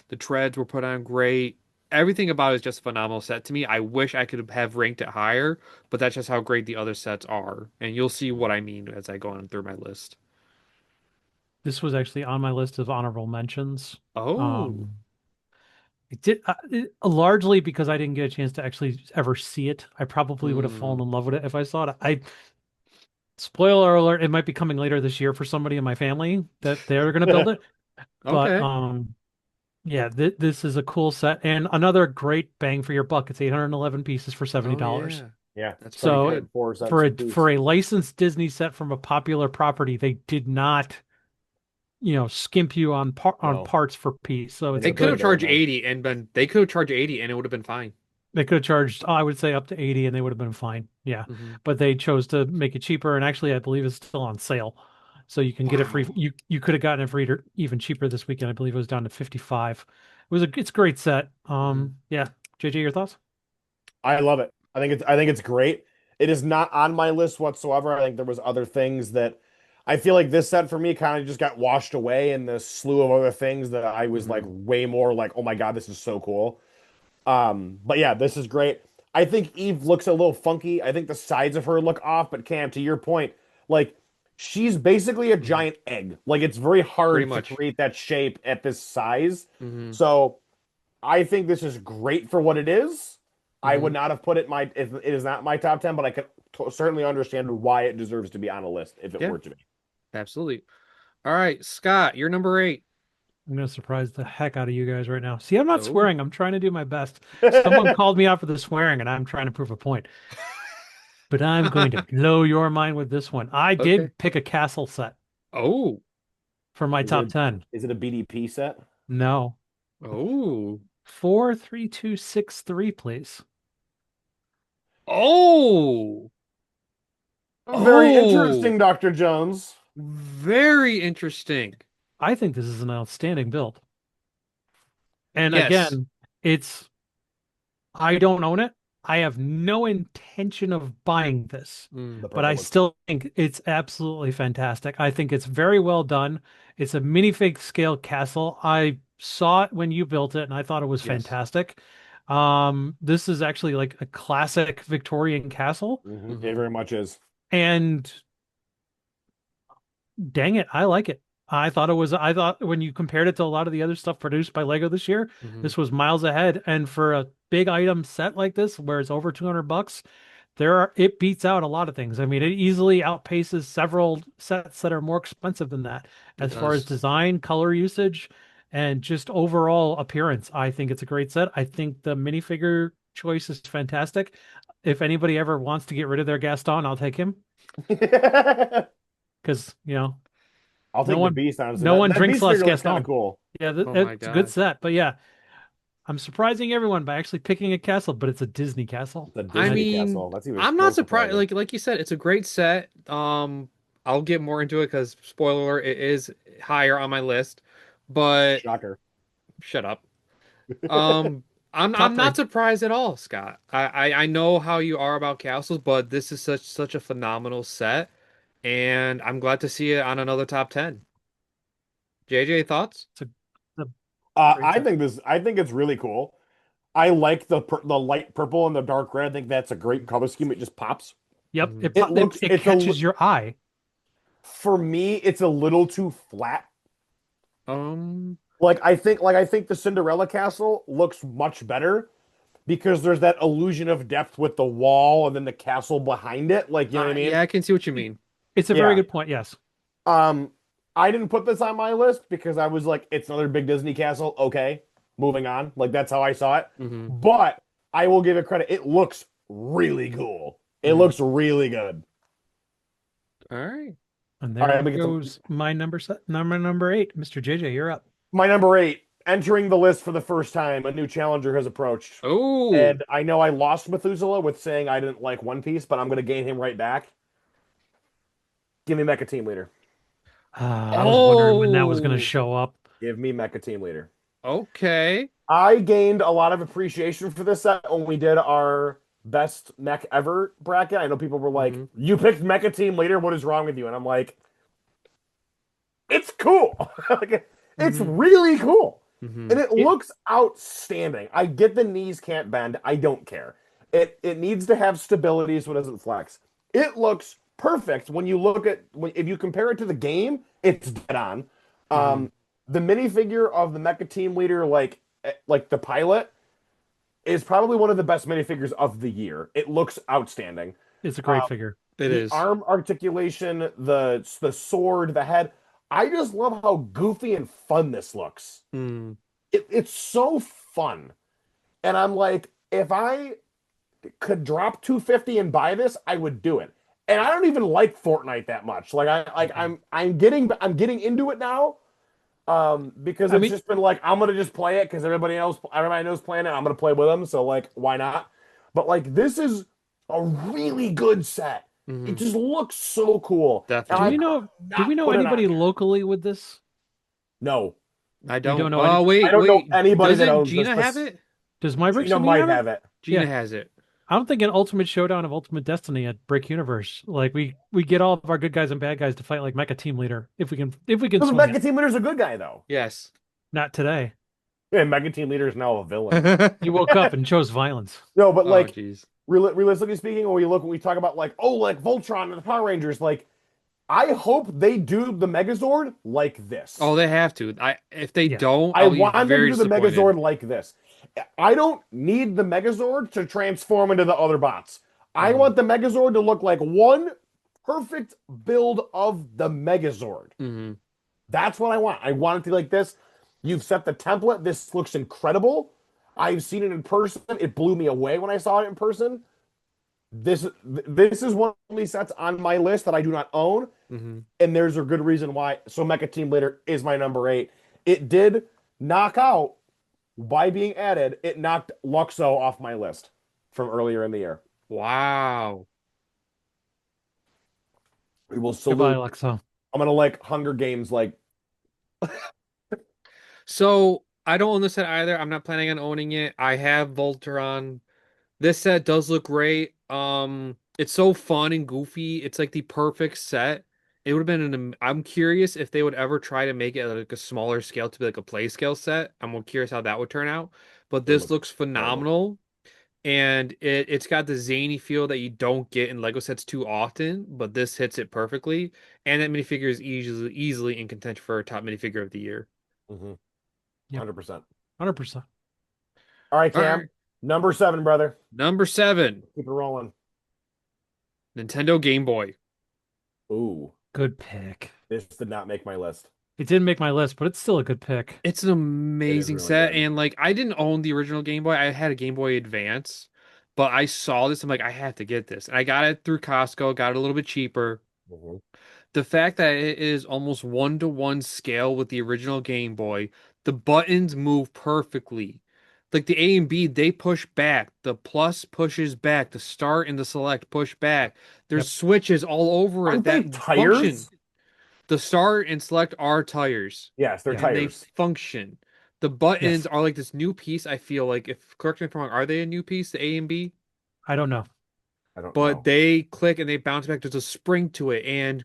The treads were put on great. Everything about it is just a phenomenal set to me. I wish I could have ranked it higher, but that's just how great the other sets are. And you'll see what I mean as I go on through my list. This was actually on my list of honorable mentions. Oh. Um, largely because I didn't get a chance to actually ever see it. I probably would have fallen Hmm. in love with it if I saw it. Spoiler alert, it might be coming later this year for somebody in my family that they're going to build it. But Okay. yeah, this is a cool set and another great bang for your buck. It's 811 pieces for Oh $70. yeah. Yeah, That's pretty So good. 4 cents a for piece. a licensed Disney set from a popular property, they did not, skimp you on No, parts for piece. So they it's a They did could very, have good. very charged nice. 80 and been they could have charged 80 and it would have been fine. They could have charged, I would say up to 80 and they would have been fine. Yeah. Hmm. But they chose to make it cheaper and actually I believe it's still on sale. So you can get it free. Wow. You could have gotten it for even cheaper this weekend. I believe it was down to 55. It's a great set. Hmm. Yeah. JJ, your thoughts? I love it. I think it's great. It is not on my list whatsoever. I think there was other things that I feel like this set for me kind of just got washed away in the slew of other things that I was like Hmm. way more like, oh my God, this is so cool. But yeah, this is great. I think Eve looks a little funky. I think the sides of her look off, but Cam, to your point, like she's basically a Mhm. giant egg. Like it's very Pretty hard to much. create that shape at this size. Hmm. So I think this is great for what it is. I Hmm. would not have put it my it is not my top 10, but I could certainly understand why it deserves to be on a list if it Yeah, were to be. absolutely. All right, Scott, you're number 8. I'm gonna surprise the heck out of you guys right now. See, I'm not Oh. swearing. I'm trying to do my best. Someone called me out for the swearing, and I'm trying to prove a point. But I'm going to blow your mind with this one. I Okay. did pick a castle set Oh. for my Is it top a, 10. is it a BDP set? No. Oh. 4-3-2-6-3, please. Oh. Very Oh. interesting, Dr. Jones. Very interesting. I think this is an outstanding build. And Yes. again, it's I don't own it. I have no intention of buying this, Mm. The but purple I looks cool. still think it's absolutely fantastic. I think it's very well done. It's a minifig scale castle. I saw it when you built it and I thought it was Yes. fantastic. This is actually like a classic Victorian castle, It Hmm. very much is. and dang it, I like it. I thought when you compared it to a lot of the other stuff produced by Lego this year, Hmm. this was miles ahead. And for a big item set like this, where it's over 200 bucks, it beats out a lot of things. I mean, it easily outpaces several sets that are more expensive than that It as far as does. design, color usage, and just overall appearance. I think it's a great set. I think the minifigure choice is fantastic. If anybody ever wants to get rid of their Gaston, I'll take him because, I'll no take the one beast, honestly. no That one that drinks beast less figure looks kind of Gaston. cool. Yeah, Oh my it's a good God. set. But yeah, I'm surprising everyone by actually picking a castle, but it's a Disney castle. It's a I And Disney mean, castle. That's even I'm more not surprised. surprising. Like you said, it's a great set. I'll get more into it because spoiler alert, it is higher on my list. But Shocker. shut up. Um, I'm top not three. surprised at all, Scott. I know how you are about castles, but this is such a phenomenal set, and I'm glad to see it on another top 10. JJ, thoughts? It's a great I set. think I think it's really cool. I like the light purple and the dark red. I think that's a great color scheme. It just pops. Yep, Mhm. it catches your eye. For me, it's a little too flat. Um, I think the Cinderella castle looks much better because there's that illusion of depth with the wall and then the castle behind it. Like, you know what I mean? yeah, I can see what you mean. It's a very Yeah. good point. Yes. Um, I didn't put this on my list because I was like, it's another big Disney castle. Okay, moving on. Like that's how I saw it. Hmm. But I will give it credit. It looks really cool. It Hmm. looks really good. All right. And All there right, let me get goes my number 8. Mr. JJ, you're up. my number 8. Entering the list for the first time, a new challenger has approached. Oh, And I know I lost Methuselah with saying I didn't like One Piece, but I'm going to gain him right back. Give me Mecha Team Leader. I was wondering when that was going to oh, show up. Give me Mecha Team Leader. okay. I gained a lot of appreciation for this set when we did our best mech ever bracket. I know people were like, Hmm. "You picked Mecha Team Leader. What is wrong with you?" And I'm like, "It's cool. Like, it's Hmm. really cool, Hmm. and it looks outstanding." I get the knees can't bend. I don't care. It needs to have stability so it doesn't flex. It looks perfect when you look at if you compare it to the game. It's dead on. Hmm. Um, the minifigure of the Mecha Team Leader, like the pilot, is probably one of the best minifigures of the year. It looks outstanding. It's a great Um, figure. It the is. arm articulation, the sword, the head. I just love how goofy and fun this looks. Mm. It's so fun, and I'm like, if I could drop 250 and buy this, I would do it. And I don't even like Fortnite that much. Mhm. I'm getting into it now. Because I it's mean, just been like I'm gonna just play it because everybody knows playing it. I'm gonna play with them, so like why not? But like this is a really good set. It Mhm. just looks so cool, and do I we Definitely. could know do we not know put it on anybody here. locally with this? No, I We don't don't. know Oh, any. I wait, don't know wait. anybody that Doesn't owns this. Gina have But it? Does my Brick Gina City might have it? have it. Gina Yeah. has it. I'm thinking Ultimate Showdown of Ultimate Destiny at Brick Universe. Like we get all of our good guys and bad guys to fight like Mecha Team Leader if we can Because swing it. Mega Team Leader's a good guy though. Yes. Not today. Yeah, Mega Team Leader is now a villain. He woke up and chose violence. No, but Oh, like jeez. realistically speaking, when we talk about like like Voltron and the Power Rangers, like I hope they do the Megazord like this. Oh, they have to. If they Yeah. don't, I I'll be want them to very do the disappointed. Megazord like this. I don't need the Megazord to transform into the other bots. I Hmm. want the Megazord to look like one perfect build of the Megazord. Hmm. That's what I want. I want it to be like this. You've set the template. This looks incredible. I've seen it in person. It blew me away when I saw it in person. This is one of these sets on my list that I do not own, Hmm. and there's a good reason why. So Mecha Team Leader is my number 8. It did knock out by being added. It knocked Luxo off my list from earlier in the year. Wow. We will Goodbye, salute. Alexa. I'm gonna like Hunger Games. Like So I don't own this set either. I'm not planning on owning it. I have Voltron. This set does look great. It's so fun and goofy. It's like the perfect set. It would have been I'm curious if they would ever try to make it like a smaller scale to be like a play scale set. I'm more curious how that would turn out. But it this looks looks incredible. phenomenal. And it's got the zany feel that you don't get in Lego sets too often, but this hits it perfectly. And that minifigure is easily in contention for a top minifigure of the year. 100%. 100%. All right, All Cam. right. Number 7, brother. Number 7, Keep it rolling. Nintendo Game Boy. Ooh, Good pick. this did not make my list. It didn't make my list, but it's still a good pick. It's an It is amazing really set, good. and like I didn't own the original Game Boy. I had a Game Boy Advance, but I saw this. I'm like, I have to get this, and I got it through Costco. Got it a little bit cheaper. Mhm. The fact that it is almost 1-to-1 scale with the original Game Boy, the buttons move perfectly. Like the A and B, they push back. The plus pushes back. The start and the select push back. There's Yep. switches all over it Aren't they that function. tires? The start and select are tires, Yes, they're Yeah. and they tires. function. The buttons Yes. are like this new piece. I feel like, if correct me if I'm wrong, are they a new piece, the A and B? I don't know. I don't But know. they click and they bounce back. There's a spring to it, and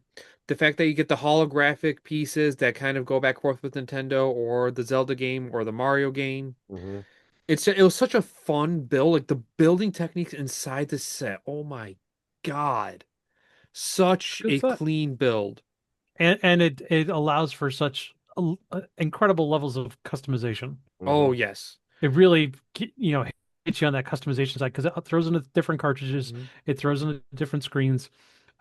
the fact that you get the holographic pieces that kind of go back and forth with Nintendo or the Zelda game or the Mario game. Hmm. It was such a fun build. Like the building techniques inside the set. Oh my God. Such Good a set. clean build. And it allows for such incredible levels of customization. Oh Hmm. yes. It really, hits you on that customization side because it throws into different cartridges. Mhm. It throws into different screens.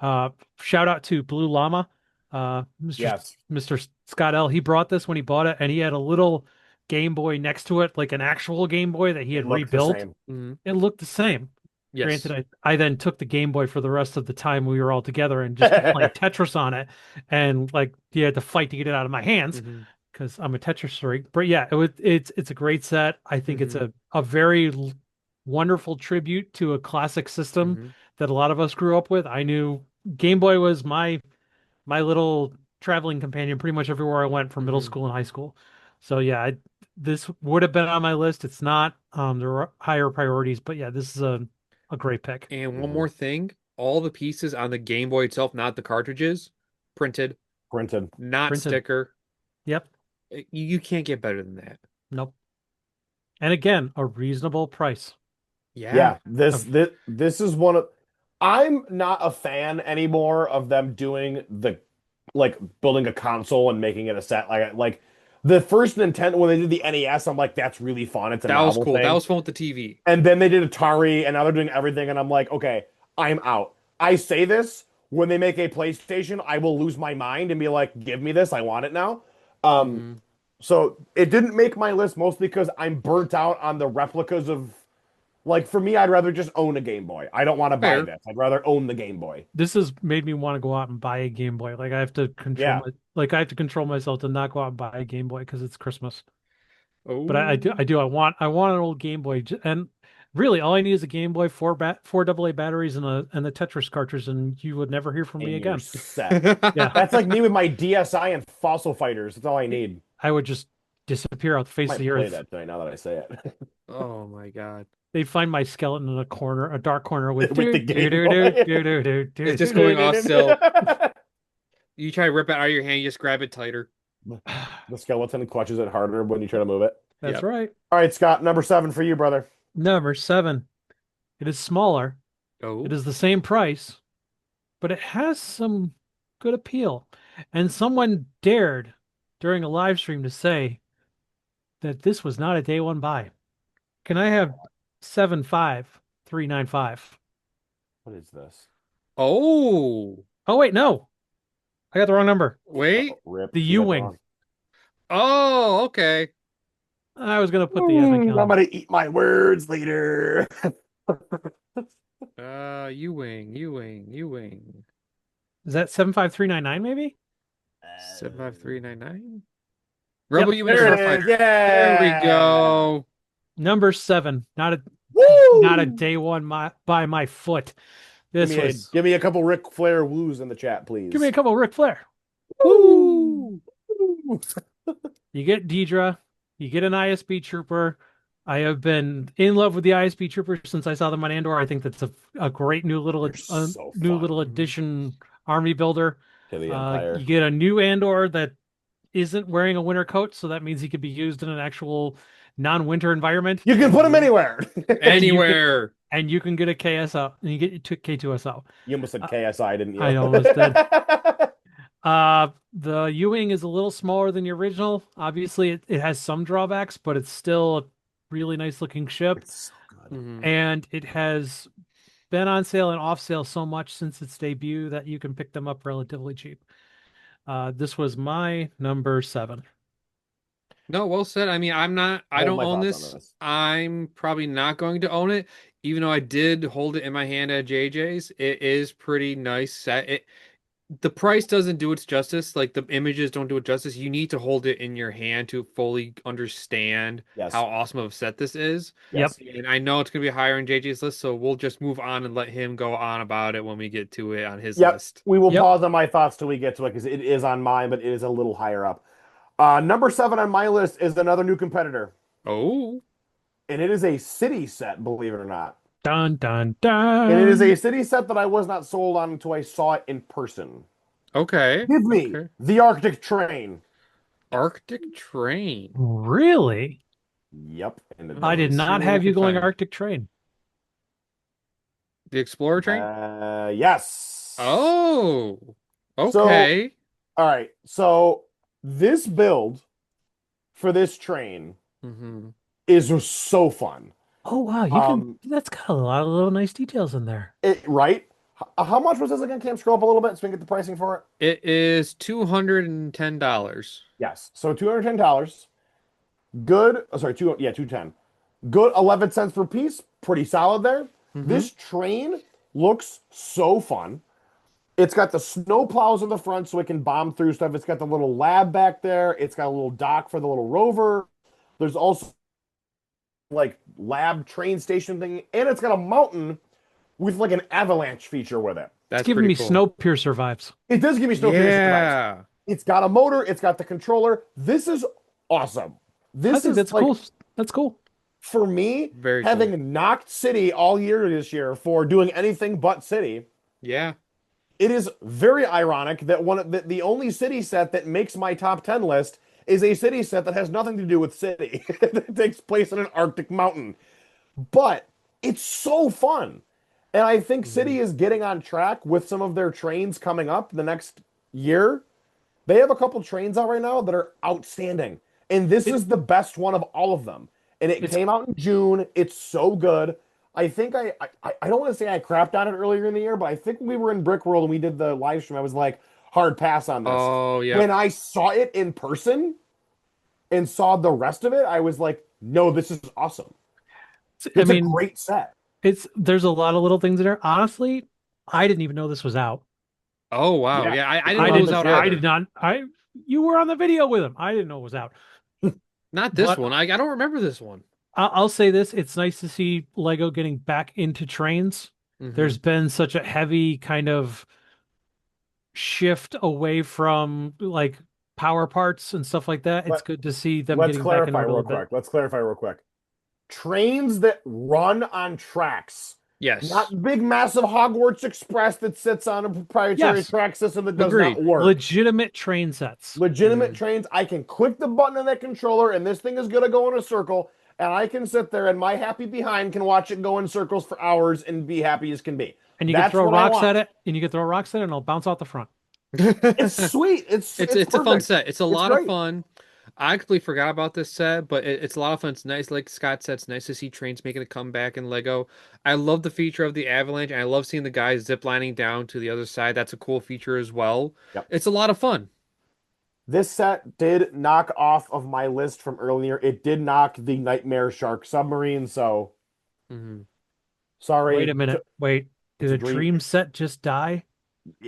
Shout out to Blue Llama, Yes, Mr. Scott L. He brought this when he bought it, and he had a little Game Boy next to it, like an actual Game Boy that he it had looks the rebuilt. same. Mhm. It looked the same. Granted, Yes. I then took the Game Boy for the rest of the time we were all together and just kept playing Tetris on it, and like you had to fight to get it out of my hands Hmm. because I'm a Tetris freak. But yeah, it's a great set. I think it's Hmm. a very wonderful tribute to a classic system Hmm. that a lot of us grew up with. I knew Game Boy was my little traveling companion pretty much everywhere I went from middle Hmm. school and high school. So yeah, this would have been on my list. It's not. There were higher priorities, but yeah, this is a great pick. And one Hmm. more thing, all the pieces on the Game Boy itself, not the cartridges, printed, Printed. not Printed. sticker. Yep. You can't get better than that. Nope. And again, a reasonable price. Yeah. Yeah, this Of this this is one of. I'm not a fan anymore of them doing the like building a console and making it a set. Like the first Nintendo when they did the NES, I'm like, that's really fun. It's a That was novel cool. That thing. was fun with the TV. And then they did Atari, and now they're doing everything, and I'm like, okay, I'm out. I say this when they make a PlayStation, I will lose my mind and be like, give me this, I want it now. Um, Hmm. so it didn't make my list mostly because I'm burnt out on the replicas of like for me, I'd rather just own a Game Boy. I don't want to buy Fair. this. I'd rather own the Game Boy. this has made me want to go out and buy a Game Boy. Like I have to control Yeah. my like I have to control myself to not go out and buy a Game Boy because it's Christmas. But Oh. I want an old Game Boy and really all I need is a Game Boy, four AA batteries and the Tetris cartridge, and you would never hear from me And you're again. set. Yeah. That's like me with my DSi and Fossil Fighters. That's all I need. I would just disappear off the face of Might the play earth. that tonight now that I say it. Oh my God. They find my skeleton in a corner, a dark corner with With the do do Game do do Boy. do do do It's do just do going do. off still. You try to rip it out of your hand, you just grab it tighter. The skeleton clutches it harder when you try to move it. That's Yep. right. All right, Scott, number 7 for you, brother. Number 7. It is smaller. It Oh. is the same price, but it has some good appeal. And someone dared during a live stream to say that this was not a day one buy. Can I have 75395? What is this? Oh, Oh wait, no. I got the wrong number. wait. Rip. The You got U-wing. wrong. Oh, okay. I was gonna put the Evan I'm Kellen. gonna eat my words later. Ewing. Is that 75399 maybe? 75399. Yep, Rebel Ewing There it Starfighter. is. Yeah. There we go. number 7. Not a Woo! day one by my foot. This was Give me a couple Ric Flair woos in the chat, please. give me a couple of Ric Flair. Woo! You get Deidre, you get an ISB trooper. I have been in love with the ISB trooper since I saw them on Andor. I think that's a great new little They're so new fun. little addition army builder. To the Empire. You get a new Andor that isn't wearing a winter coat, so that means he could be used in an actual non-winter environment. You can put him anywhere. Anywhere. And you can get a KSO, and you get K2SO. You almost said KSI, didn't you? I almost did. The U-wing is a little smaller than the original. Obviously, it has some drawbacks, but it's still a really nice looking ship. It's so good. Mhm. And it has been on sale and off sale so much since its debut that you can pick them up relatively cheap. This was my number 7. No, well said. I mean, I Hold don't my own thoughts on this. this. I'm probably not going to own it, even though I did hold it in my hand at JJ's. It is pretty nice set. The price doesn't do its justice. Like the images don't do it justice. You need to hold it in your hand to fully understand Yes. how awesome of a set this is. Yes. And I know it's going to be higher in JJ's list, so we'll just move on and let him go on about it when we get to it on his Yep. list. We will Yep. pause on my thoughts till we get to it because it is on mine, but it is a little higher up. Number 7 on my list is another new competitor, Oh, and it is a city set, believe it or not. Dun dun dun. And it is a city set that I was not sold on until I saw it in person. okay. Give me Okay. the Arctic Train. Arctic Train. Really? Yep. And it I did does. not see have what you I can going find. Arctic Train. The Explorer Train? Yes. Oh, okay. All right. So this build for this train Mhm. is so fun. Oh wow, you can. That's got a lot of little nice details in there. Right? How much was this again? Cam, scroll up a little bit so we can get the pricing for it. It is $210. Yes. So $210. Good. Oh, sorry, 210. Good 11 cents per piece. Pretty solid there. Mhm. This train looks so fun. It's got the snow plows in the front so it can bomb through stuff. It's got the little lab back there. It's got a little dock for the little rover. There's also like lab train station thing, and it's got a mountain with like an avalanche feature with it. That's It's giving me pretty cool. Snowpiercer vibes. It does give me Snowpiercer vibes. Yeah. It's got a motor. It's got the controller. This is awesome. I This think is that's like, cool. That's cool. for me, Very cool. having knocked City all year this year for doing anything but City. Yeah. It is very ironic that the only City set that makes my top 10 list is a City set that has nothing to do with City. It takes place in an Arctic mountain. But it's so fun. And I think City is getting on track with some of their trains coming up the next year. They have a couple trains out right now that are outstanding. And this is the best one of all of them. And it came out in June. It's so good. I think I don't want to say I crapped on it earlier in the year, but I think we were in Brick World and we did the live stream. I was like, hard pass on this. Oh, yeah. When I saw it in person and saw the rest of it, I was like, no, this is awesome. It's a great set. There's a lot of little things in there. Honestly, I didn't even know this was out. Oh, wow. Yeah. Yeah, I I didn't know it didn't. was out I either. did not. You were on the video with him. I didn't know it was out. Not this But- one. I don't remember this one. I'll say this: it's nice to see Lego getting back into trains. Mhm. There's been such a heavy kind of shift away from like power parts and stuff like that. It's good to see them Let's getting back into clarify it a real little bit. quick. Let's clarify real quick. Trains that run on tracks, Yes. not big, massive Hogwarts Express that sits on a proprietary Yes. track system that does Agreed. not work. Legitimate train sets. Legitimate trains. I can click the button on that controller, and this thing is going to go in a circle, and I can sit there, and my happy behind can watch it go in circles for hours and be happy as can be. And you That's can throw what I rocks want. at it, and you can throw rocks at it, and it'll bounce out the front. It's sweet. It's It's a fun perfect. set. It's a It's lot of great. fun. I completely forgot about this set, but it's a lot of fun. It's nice, like Scott said, it's nice to see trains making a comeback in Lego. I love the feature of the avalanche, and I love seeing the guys zip lining down to the other side. That's a cool feature as well. Yep. It's a lot of fun. This set did knock off of my list from earlier. It did knock the Nightmare Shark Submarine, so Mhm. Wait a sorry minute. Wait, did to a dream. dream set just die?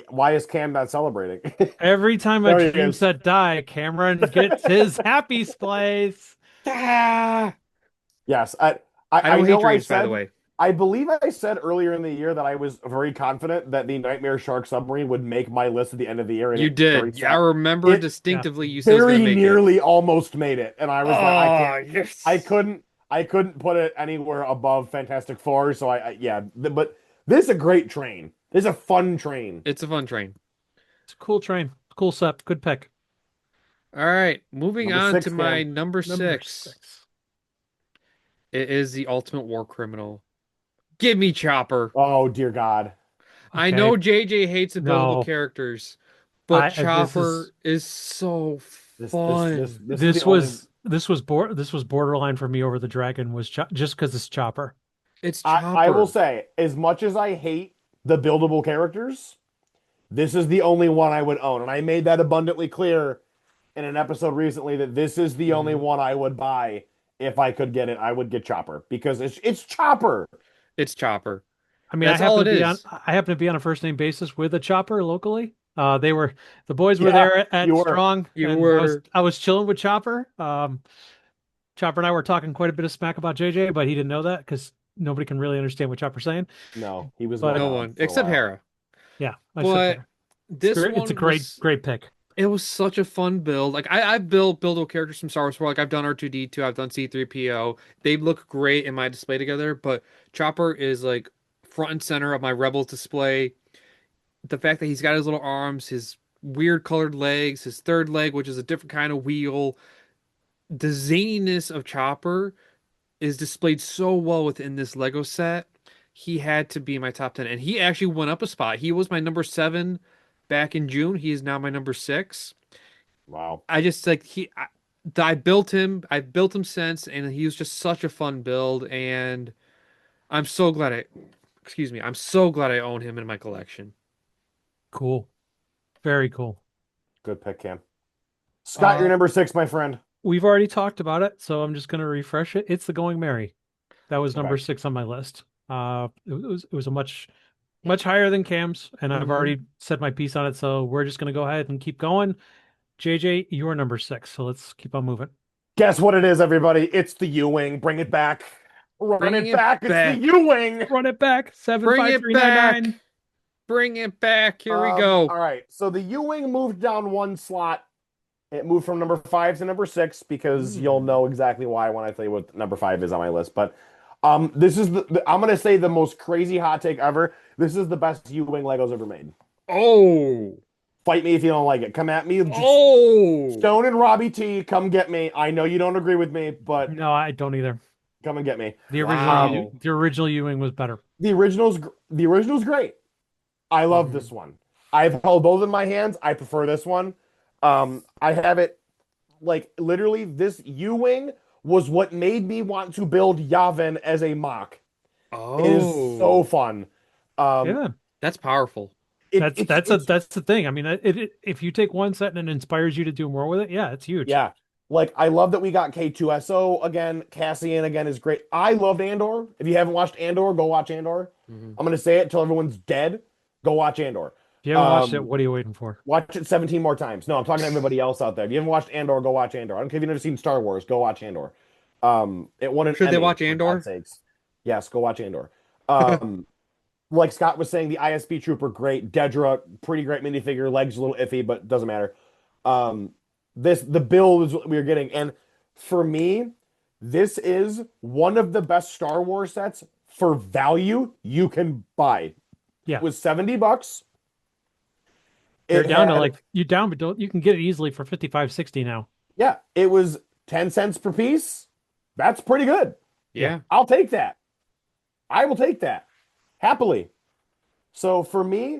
Why is Cam not celebrating? Every time a There he dream is. set die, Cameron gets his happy splays. Ah! Yes, I I don't hate know I dreams, by the said way. I believe I said earlier in the year that I was very confident that the Nightmare Shark Submarine would make my list at the end of the year, and You it very did. Yeah, I sad. remember It Yeah. distinctly you said it was gonna very make it. nearly almost made it, and I was like, Oh, I yes. couldn't, I couldn't put it anywhere above Fantastic Four. So yeah, but this is a great train. This is a fun train. It's a fun train. It's a cool train. Cool set. Good pick. All right, moving Number on to six, my Cam. number Number six. 6. It is the ultimate war criminal. Give me Chopper. Oh dear God. I Okay. know JJ hates the buildable No. characters, but This Chopper is is so fun. This is the only. this was borderline for me over the dragon was just because it's Chopper. It's I will Chopper. say, as much as I hate the buildable characters, this is the only one I would own, and I made that abundantly clear in an episode recently that this is the only Mhm. one I would buy if I could get it. I would get Chopper because it's Chopper. It's Chopper. I mean, That's all it is. I happen to be on a first name basis with a Chopper locally. The boys were Yeah, there you at were. Strong, You and were. I was chilling with Chopper. Chopper and I were talking quite a bit of smack about JJ, but he didn't know that because nobody can really understand what Chopper's saying. No, he was But going No on one for a except while. Hera. yeah, I said But there. this It's a one was great pick. it was such a fun build. Like I build characters from Star Wars before. Like I've done R2D2, I've done C3PO. They look great in my display together, but Chopper is like front and center of my Rebels display. The fact that he's got his little arms, his weird colored legs, his third leg, which is a different kind of wheel. The zaniness of Chopper is displayed so well within this Lego set. He had to be in my top 10, and he actually went up a spot. He was my number 7 back in June. He is now my number 6. Wow. I just like I built him. I've built him since, and he was just such a fun build. And I'm so glad excuse me, I'm so glad I own him in my collection. Cool. Very cool. Good pick, Cam. Scott, you're Uh, number six, my friend. we've already talked about it, so I'm just going to refresh it. It's the Going Merry. That was Okay. number 6 on my list. It was a much higher than Cam's, and I've Mhm. already said my piece on it, so we're just going to go ahead and keep going. JJ, you're number 6, so let's keep on moving. Guess what it is, everybody? It's the U-Wing. Bring it back. Run Bringing it it back. It's the back. U-Wing. Run it back. Bring it back. 75399. Bring it back. Here we go. All right. So the U-Wing moved down one slot. It moved from number 5 to number 6 because you'll know exactly why when I tell you what number 5 is on my list. But this is I'm gonna say the most crazy hot take ever. This is the best U-Wing Legos ever made. Oh. Fight me if you don't like it. Come at me. Oh. Stone and Robbie T, come get me. I know you don't agree with me, but No, I don't either. come and get me. Wow. The original Ewing was better. The original's great. I love this one. I've held both in my hands. I prefer this one. I have it like literally this U-Wing was what made me want to build Yavin as a mock. Oh. It is so fun. Yeah. That's powerful. That's the thing. I mean, if you take one set and it inspires you to do more with it, yeah, it's huge. Yeah. Like I love that we got K2SO again. Cassian again is great. I loved Andor. If you haven't watched Andor, go watch Andor. I'm gonna say it until everyone's dead. Go watch Andor. If you haven't watched it, what are you waiting for? Watch it 17 more times. No, I'm talking to everybody else out there. If you haven't watched Andor, go watch Andor. I don't care if you've never seen Star Wars, go watch Andor. It won an Should they Emmy, watch for Andor? God's sakes. Yes, go watch Andor. Like Scott was saying, the ISB Trooper, great. Dedra, pretty great minifigure. Legs a little iffy, but doesn't matter. The build is what we were getting. And for me, this is one of the best Star Wars sets for value you can buy. Yeah. It was $70. They're It down to had- like you can get it easily for 55, 60 now. Yeah, it was 10 cents per piece. That's pretty good. Yeah. I'll take that. I will take that happily. So for me,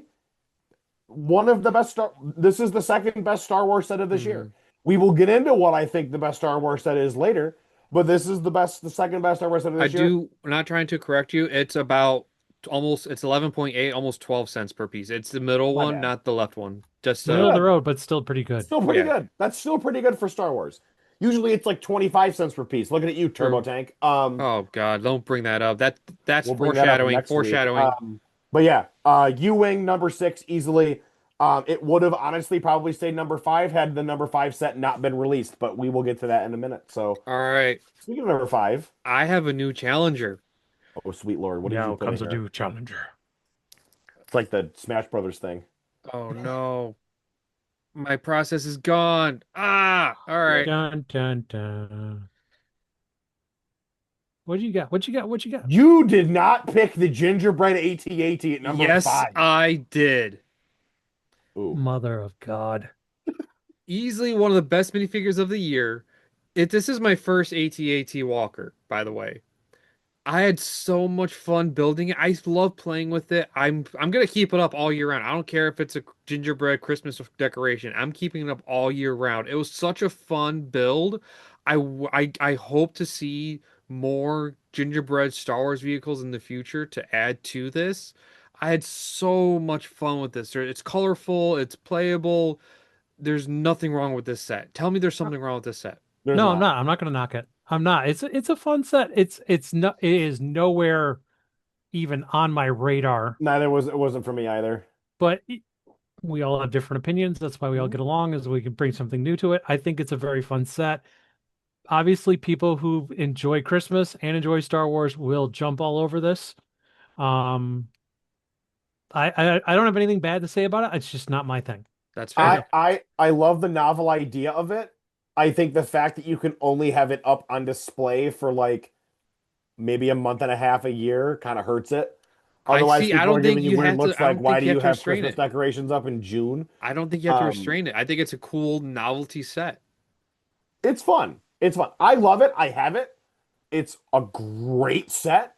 one of the best Star. This is the second best Star Wars set of this year. Mhm. We will get into what I think the best Star Wars set is later, but this is the second best Star Wars set of I this year. do not trying to correct you. It's about almost it's 11.8, almost 12 cents per piece. It's the middle My one, bad. not the left one. Just Pretty Middle of the good. road, but still pretty good. Still pretty yeah, good. That's still pretty good for Star Wars. Usually it's like 25 cents per piece. Looking at you, Turbo true. Tank. Oh God, don't bring that up. That's We'll bring that up foreshadowing, next week. foreshadowing. But yeah, U-Wing number 6 easily. It would have honestly probably stayed number 5 had the number 5 set not been released, but we will get to that in a minute. So All right. speaking of number 5, I have a new challenger. oh sweet Lord, what did you Now put in comes a here? new challenger. It's like the Smash Brothers thing. Oh no. My process is gone. Ah, all Rip. right. Dun dun dun. What you got? What you got? What you got? You did not pick the gingerbread AT-AT at number Yes, 5. I did. Ooh. Mother of God. Easily one of the best minifigures of the year. This is my first AT-AT Walker, by the way. I had so much fun building it. I love playing with it. I'm gonna keep it up all year round. I don't care if it's a gingerbread Christmas decoration. I'm keeping it up all year round. It was such a fun build. I hope to see more gingerbread Star Wars vehicles in the future to add to this. I had so much fun with this. It's colorful, it's playable. There's nothing wrong with this set. Tell me there's something wrong with this set. There's No, I'm not. not. I'm not gonna knock it. I'm not. It's a fun set. It's no it is nowhere even on my radar. Neither was it wasn't for me either. But we all have different opinions. That's why we all Mhm. get along, is we can bring something new to it. I think it's a very fun set. Obviously, people who enjoy Christmas and enjoy Star Wars will jump all over this. Um, I don't have anything bad to say about it. It's just not my thing. That's Straight fair. up. I love the novel idea of it. I think the fact that you can only have it up on display for like maybe a month and a half a year kind of hurts it. I Otherwise, see. I people are don't think giving you you weird have looks to. I like, don't why think do you have you to have restrain Christmas it. decorations up in June? I don't think you have to Um, restrain it. I think it's a cool novelty set. it's fun. It's fun. I love it. I have it. It's a great set.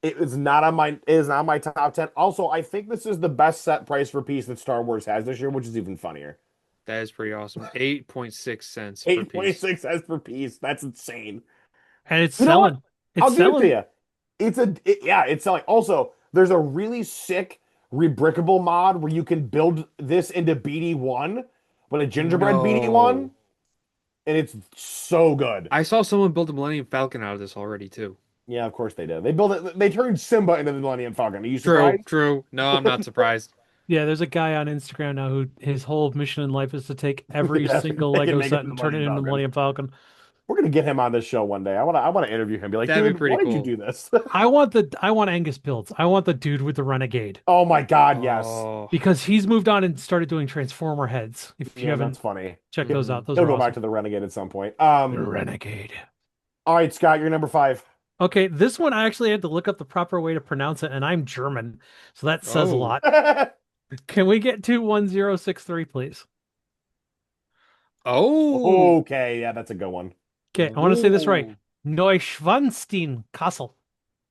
It is not on my it is not on my top 10. Also, I think this is the best set price per piece that Star Wars has this year, which is even funnier. That is pretty awesome. 8.6 cents per piece. 8.6 cents per piece. That's insane. And it's You know what? selling. It's I'll give it to selling. you. Yeah, it's selling. Also, there's a really sick rebrickable mod where you can build this into BD1, but a gingerbread BD1, No. and it's so good. I saw someone build a Millennium Falcon out of this already too. Yeah, of course they did. They built it. They turned Simba into the Millennium Falcon. Are you True, surprised? true. No, I'm not surprised. Yeah, there's a guy on Instagram now who his whole mission in life is to take every Yeah, single they can Lego make it set into the and turn it Millennium into Falcon. Millennium Falcon. We're gonna get him on this show one day. I wanna interview him. Be like, That'd be dude, pretty why did you cool. do this? I want Angus builds. I want the dude with the Renegade Oh my God, yes. Oh. because he's moved on and started doing Transformer heads. If you Yeah, that's haven't funny. checked those out, Mhm. those He'll are go back awesome. to the Renegade at some point. The Renegade. All right, Scott, you're number 5. Okay, this one I actually had to look up the proper way to pronounce it, and I'm German, so that says a Oh. lot. Can we get to 1063, please? Oh. Okay, yeah, that's a good one. Okay, I want to say this right. Ooh. Neuschwanstein Castle.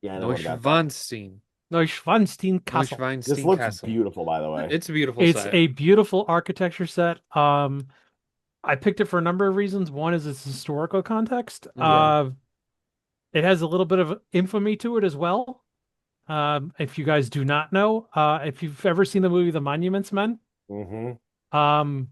Yeah, I never would have got that. Neuschwanstein. Neuschwanstein Castle. This Neuschwanstein looks Castle. beautiful, by the way. It's a beautiful It's set. a beautiful architecture set. I picked it for a number of reasons. One is its historical context. Yeah. It has a little bit of infamy to it as well. If you guys do not know, if you've ever seen the movie The Monuments Men, Mm-hmm. um,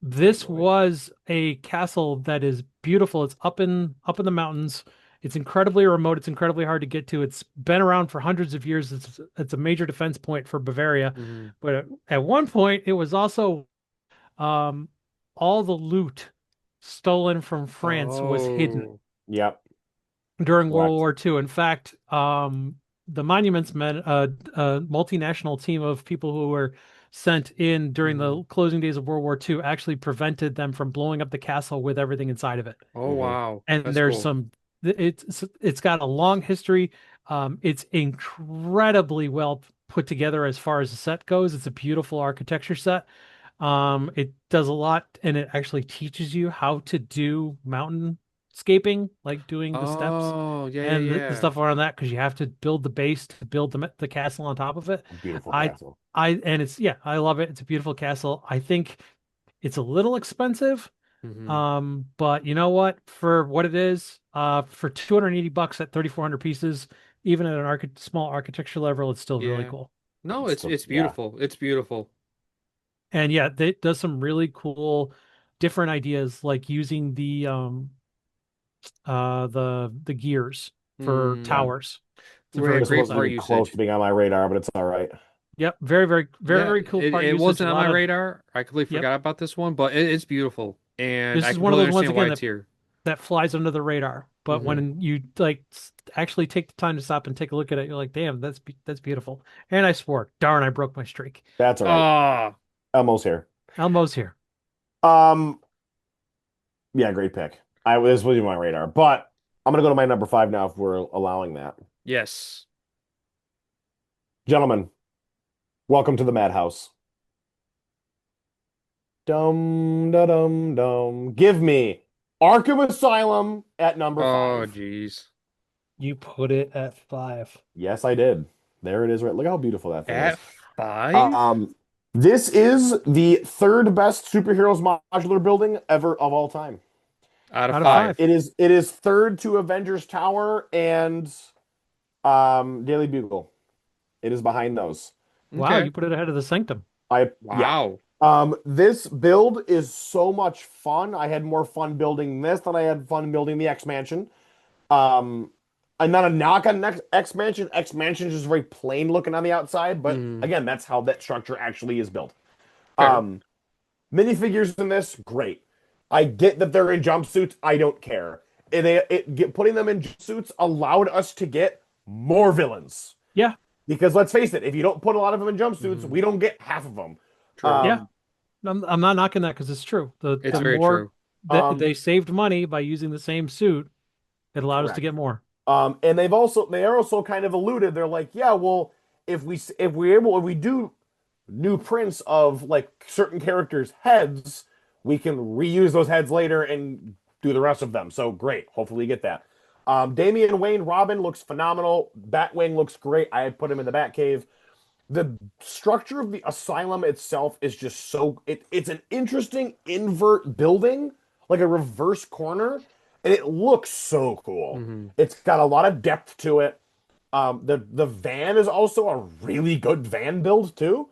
Oh this boy. was a castle that is beautiful. It's up in the mountains. It's incredibly remote. It's incredibly hard to get to. It's been around for hundreds of years. It's a major defense point for Bavaria. Mhm. But at one point, it was also um, all the loot stolen from France was hidden Oh. Yep. during World Correct. War II. In fact, the Monuments Men, a multinational team of people who were sent in during the Mhm. closing days of World War II, actually prevented them from blowing up the castle with everything inside of it. Oh Mm-hmm. wow. And That's there's cool. some, it's got a long history. It's incredibly well put together as far as the set goes. It's a beautiful architecture set. It does a lot, and it actually teaches you how to do mountain scaping, like doing the steps Oh, yeah, yeah, and the yeah. stuff around that because you have to build the base to build the castle on top of it. Beautiful I castle. and it's yeah, I love it. It's a beautiful castle. I think it's a little expensive, Hmm. but you know what? For what it is, for $280 at 3,400 pieces, even at an small architecture level, it's still really Yeah. cool. No, It's still, it's yeah. beautiful. It's beautiful. And yeah, it does some really cool, different ideas, like using the gears for Mm. Yeah. towers. It's a very Great, This cool great wasn't part design. even close to usage. being on my radar, but it's all right. Yep, very, very, very, Yeah, very cool part it usage. A wasn't on my lot of radar. I completely yep. forgot about this one, but it's beautiful, and This I is one of completely those ones understand why again it's here. that flies under the radar. But Hmm. when you like actually take the time to stop and take a look at it, you're like, damn, that's beautiful. And I swore, darn, I broke my streak. That's all right. Ah, Elmo's here. Elmo's here. Um, yeah, great pick. This was on my radar, but I'm gonna go to my number five now if we're allowing that. yes. Gentlemen, welcome to the madhouse. Dum da dum dum. Give me Arkham Asylum at number Oh, five. geez. You put it at 5. Yes, I did. There it is. Right. Look how beautiful that thing is. At 5? Um, this is the third best superheroes modular building ever of all time. Out of Out of Uh, 5. 5. it is third to Avengers Tower and Daily Bugle. It is behind those. Wow, Okay. you put it ahead of the Sanctum. Yeah. Wow. This build is so much fun. I had more fun building this than I had fun building the X Mansion. Um, I'm not a knock on X Mansion. X Mansion is just very plain looking on the outside, but Mm, again, that's how that structure actually is built. fair. Um, minifigures in this, great. I get that they're in jumpsuits. I don't care. Putting them in jumpsuits allowed us to get more villains. Yeah, Because let's face it, if you don't put a lot of them in jumpsuits, Hmm. we don't get half of them. True. yeah. Um, I'm not knocking that because it's true. It's The very more true. that um, they saved money by using the same suit, it allowed us to correct. get more. And they are also kind of alluded. They're like, yeah, well, if we do new prints of like certain characters' heads, we can reuse those heads later and do the rest of them. So great. Hopefully you get that. Damian Wayne Robin looks phenomenal. Batwing looks great. I had put him in the Batcave. The structure of the asylum itself is just it's an interesting invert building, like a reverse corner, and it looks so cool. Hmm. It's got a lot of depth to it. The van is also a really good van build too.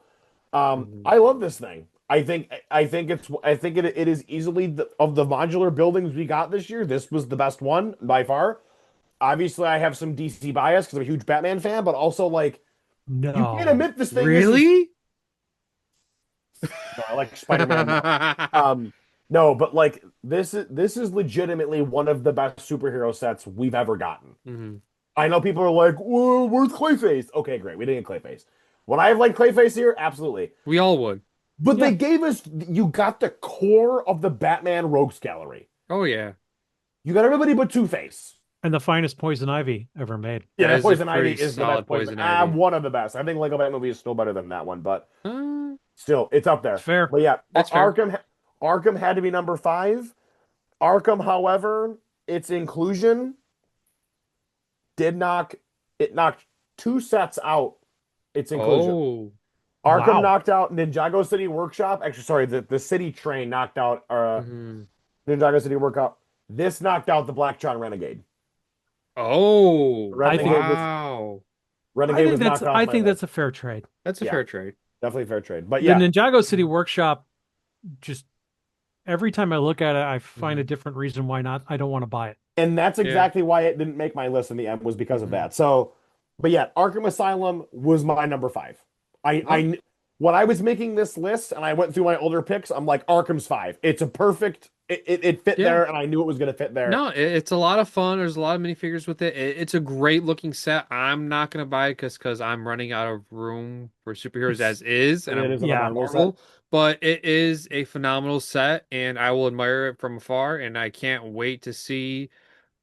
Hmm. I love this thing. I think it is easily of the modular buildings we got this year. This was the best one by far. Obviously, I have some DC bias because I'm a huge Batman fan, but also like you can't No. admit this thing is. Really? No, I like Spider-Man more. No, but like this is legitimately one of the best superhero sets we've ever gotten. Hmm. I know people are like, "Whoa, where's Clayface?" Okay, great, we didn't get Clayface. Would I have liked Clayface here? Absolutely. We all would. But they Yeah. gave us, you got the core of the Batman Rogues Gallery. Oh, yeah. You got everybody but Two-Face. And the finest poison ivy ever made. Yeah, That that is a Poison Ivy pretty is the best solid poison. poison ivy. One of the best. I think Lego Batman movie is still better than that one, but Uh, still, it's up It's there. fair. But yeah, that's fair. Arkham had to be number five. Arkham, however, its inclusion did knock it knocked two sets out its inclusion. Oh. Arkham Wow. knocked out Ninjago City Workshop. Actually, sorry, the City Train knocked out Hmm. Ninjago City Workshop. This knocked out the Black John Renegade. Oh. I think Renegade was Wow. Renegade was knocked off I my think list. that's a fair trade. That's a Yeah, fair trade. definitely fair trade. But The yeah, Ninjago City Workshop, just every time I look at it, I find a Hmm. different reason why not. I don't want to buy it. and that's Yeah. exactly why it didn't make my list in the end was because of Hmm. that. So, but yeah, Arkham Asylum was my number five. I Oh, I when I was making this list and I went through my older picks, I'm like Arkham's five. It's a perfect. It fit yeah. there, and I knew it was going to fit there. No, it's a lot of fun. There's a lot of minifigures with it. It's a great looking set. I'm not gonna buy it because I'm running out of room for superheroes It's as is, and And it I'm is on the yeah. Marvel set. Marvel. But it is a phenomenal set, and I will admire it from afar. And I can't wait to see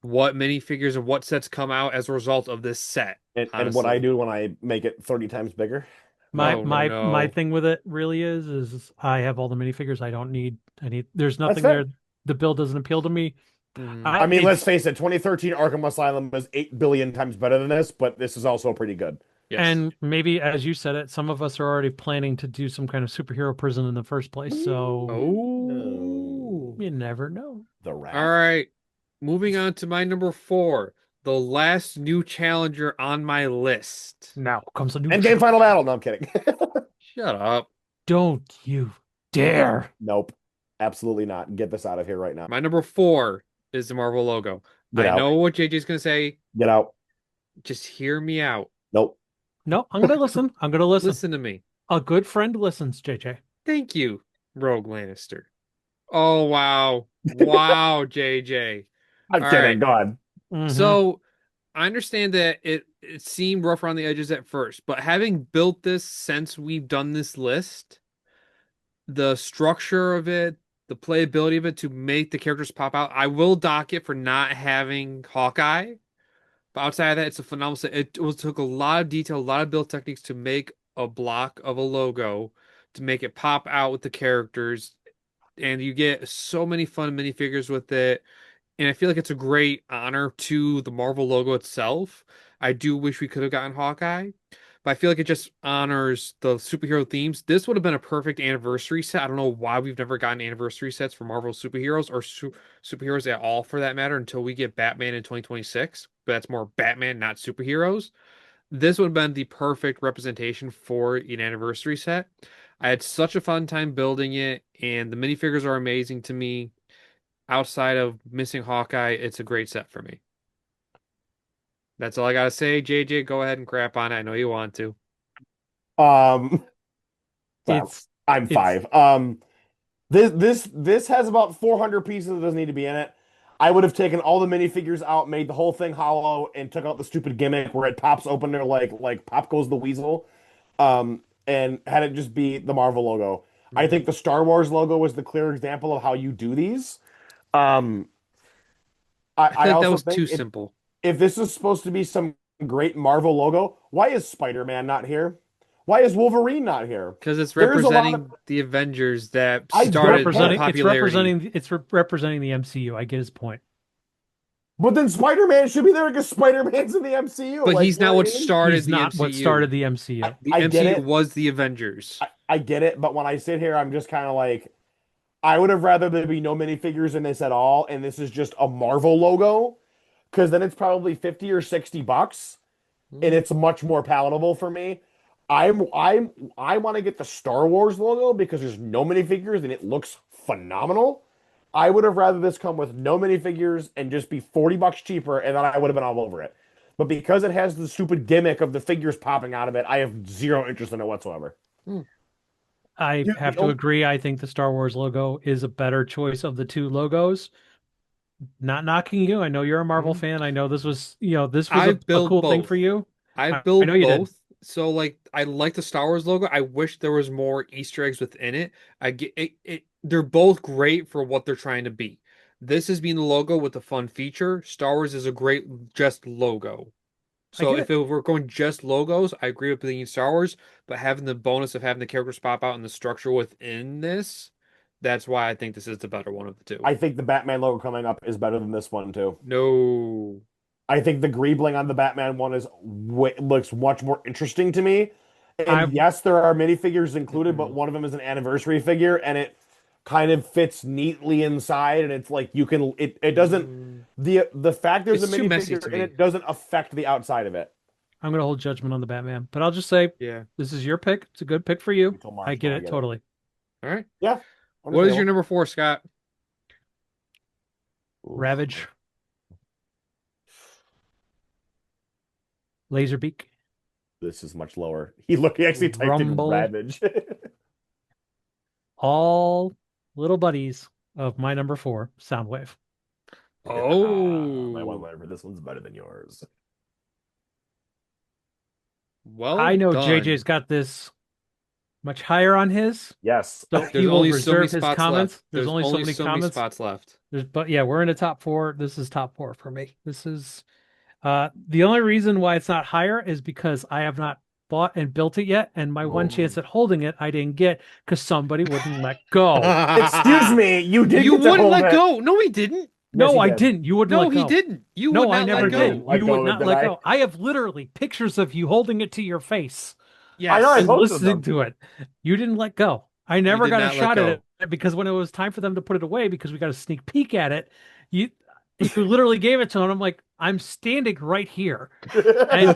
what minifigures and what sets come out as a result of this set. And what I Honestly. do when I make it 30 times bigger. My Oh my my no. thing with it really is I have all the minifigures. I don't need any. There's That's nothing there. fair. The build doesn't appeal to me. I mean, let's It's face it, 2013 Arkham Asylum was 8 billion times better than this, but this is also pretty good. Yes. and maybe as you said it, some of us are already planning to do some kind of superhero prison in the first place. So Oh. you never know. The All Wrath. right. Moving on to my number 4, the last new challenger on my list. Now comes a new Endgame challenge. Final Battle. No, I'm kidding. Shut up. Don't you dare. Nope. Absolutely not. Get this out of here right now. My number 4 is the Marvel logo. Get I out. know what JJ's going to say. Get out. Just hear me out. Nope. No, I'm gonna listen. I'm gonna listen. Listen to me. A good friend listens, JJ. Thank you, Rogue Lannister. Oh, wow. Wow, JJ. I'm All kidding. right. Go on. Mhm. So I understand that it seemed rough around the edges at first, but having built this since we've done this list, the structure of it, the playability of it to make the characters pop out, I will dock it for not having Hawkeye. But outside of that, it's a phenomenal set. Took a lot of detail, a lot of build techniques to make a block of a logo to make it pop out with the characters, and you get so many fun minifigures with it. And I feel like it's a great honor to the Marvel logo itself. I do wish we could have gotten Hawkeye, but I feel like it just honors the superhero themes. This would have been a perfect anniversary set. I don't know why we've never gotten anniversary sets for Marvel superheroes or superheroes at all for that matter until we get Batman in 2026. But that's more Batman, not superheroes. This would have been the perfect representation for an anniversary set. I had such a fun time building it, and the minifigures are amazing to me. Outside of missing Hawkeye, it's a great set for me. That's all I gotta say. JJ, go ahead and crap on it. I know you want to. Um, It's I'm it's 5. This has about 400 pieces that doesn't need to be in it. I would have taken all the minifigures out, made the whole thing hollow, and took out the stupid gimmick where it pops open there like Pop Goes the Weasel, and had it just be the Marvel logo. I think the Star Wars logo was the clear example of how you do these. Um, I I feel like that also was too think simple if this is supposed to be some great Marvel logo, why is Spider-Man not here? Why is Wolverine not here? because it's There's a lot of representing the Avengers that I get started that. the representing popularity. it's representing the MCU. I get his point. But then Spider-Man should be there because Spider-Man's in the MCU. But Like, he's you know not what what I mean? started He's the not what started MCU. the MCU. The I get MCU it. was the Avengers. I get it, but when I sit here, I'm just kind of like, I would have rather there be no minifigures in this at all, and this is just a Marvel logo, because then it's probably 50 or 60 bucks, and it's much more palatable for me. I want to get the Star Wars logo because there's no minifigures and it looks phenomenal. I would have rather this come with no minifigures and just be 40 bucks cheaper, and then I would have been all over it. But because it has the stupid gimmick of the figures popping out of it, I have zero interest in it whatsoever. I Dude, have to agree. I think the Star Wars logo is a better choice of the two logos. Not knocking you. I know you're a Marvel fan. I know this was, this was I a built cool thing for both. you. I I know built you did. both. So like I like the Star Wars logo. I wish there was more Easter eggs within it. I get it, they're both great for what they're trying to be. This is being the logo with a fun feature. Star Wars is a great just logo. I So get if it. it were going just logos, I agree with being Star Wars, but having the bonus of having the characters pop out and the structure within this, that's why I think this is the better one of the two. I think the Batman logo coming up is better than this one too. No. I think the greebling on the Batman one looks much more interesting to me. I And yes, there are minifigures included, but Mhm. one of them is an anniversary figure, and it kind of fits neatly inside. And it's like you can it doesn't Mm. the fact there's a It's too messy minifigure to in me. it doesn't affect the outside of it. I'm gonna hold judgment on the Batman, but I'll just say Yeah. this is your pick. It's a good pick for you. Until I March, get no, I it get it. totally. All right. Yeah, What is your understandable. number 4, Scott? Oof. Ravage, Laserbeak, This is much lower. He actually typed in Rumble. Ravage. all little buddies of my number 4, Soundwave. My Oh. one whatever. This one's better than yours. Well I know done. JJ's got this much higher on his, Yes. so There's he will only so many reserve his spots comments. left. There's only so many comments. spots left. But yeah, we're in the top 4. This is top 4 for me. This is the only reason why it's not higher is because I have not bought and built it yet, and my one chance at holding it I didn't get because somebody wouldn't let go. Excuse me, you did You get to wouldn't hold let it. go. No, he didn't. No, he I did. didn't. You wouldn't No, let he go. didn't. You No, would I not never let did. go. Let You go would of it, not did let I? go. I have literally pictures of you holding it to your face I know I Yes, and posted listening them. to it. You didn't let go. I you never did got a not let shot at go. it because when it was time for them to put it away, because we got a sneak peek at it, you you literally gave it to him. I'm like, I'm standing right here. And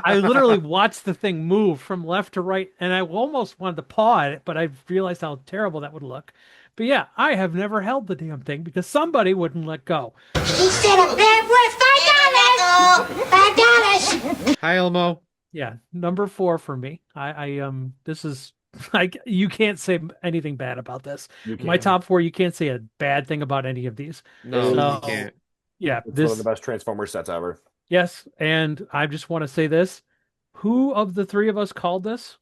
I literally watched the thing move from left to right, and I almost wanted to paw at it, but I realized how terrible that would look. But yeah, I have never held the damn thing because somebody wouldn't let go. He said a bad word. $5. $5. Hi, Elmo. Yeah, number 4 for me. This is like you can't say anything bad about this. You My can. top 4, you can't say a bad thing about any of these. No, It you is- can't. Yeah, It's one of the this, best Transformer sets ever. yes, and I just want to say this. Who of the three of us called this?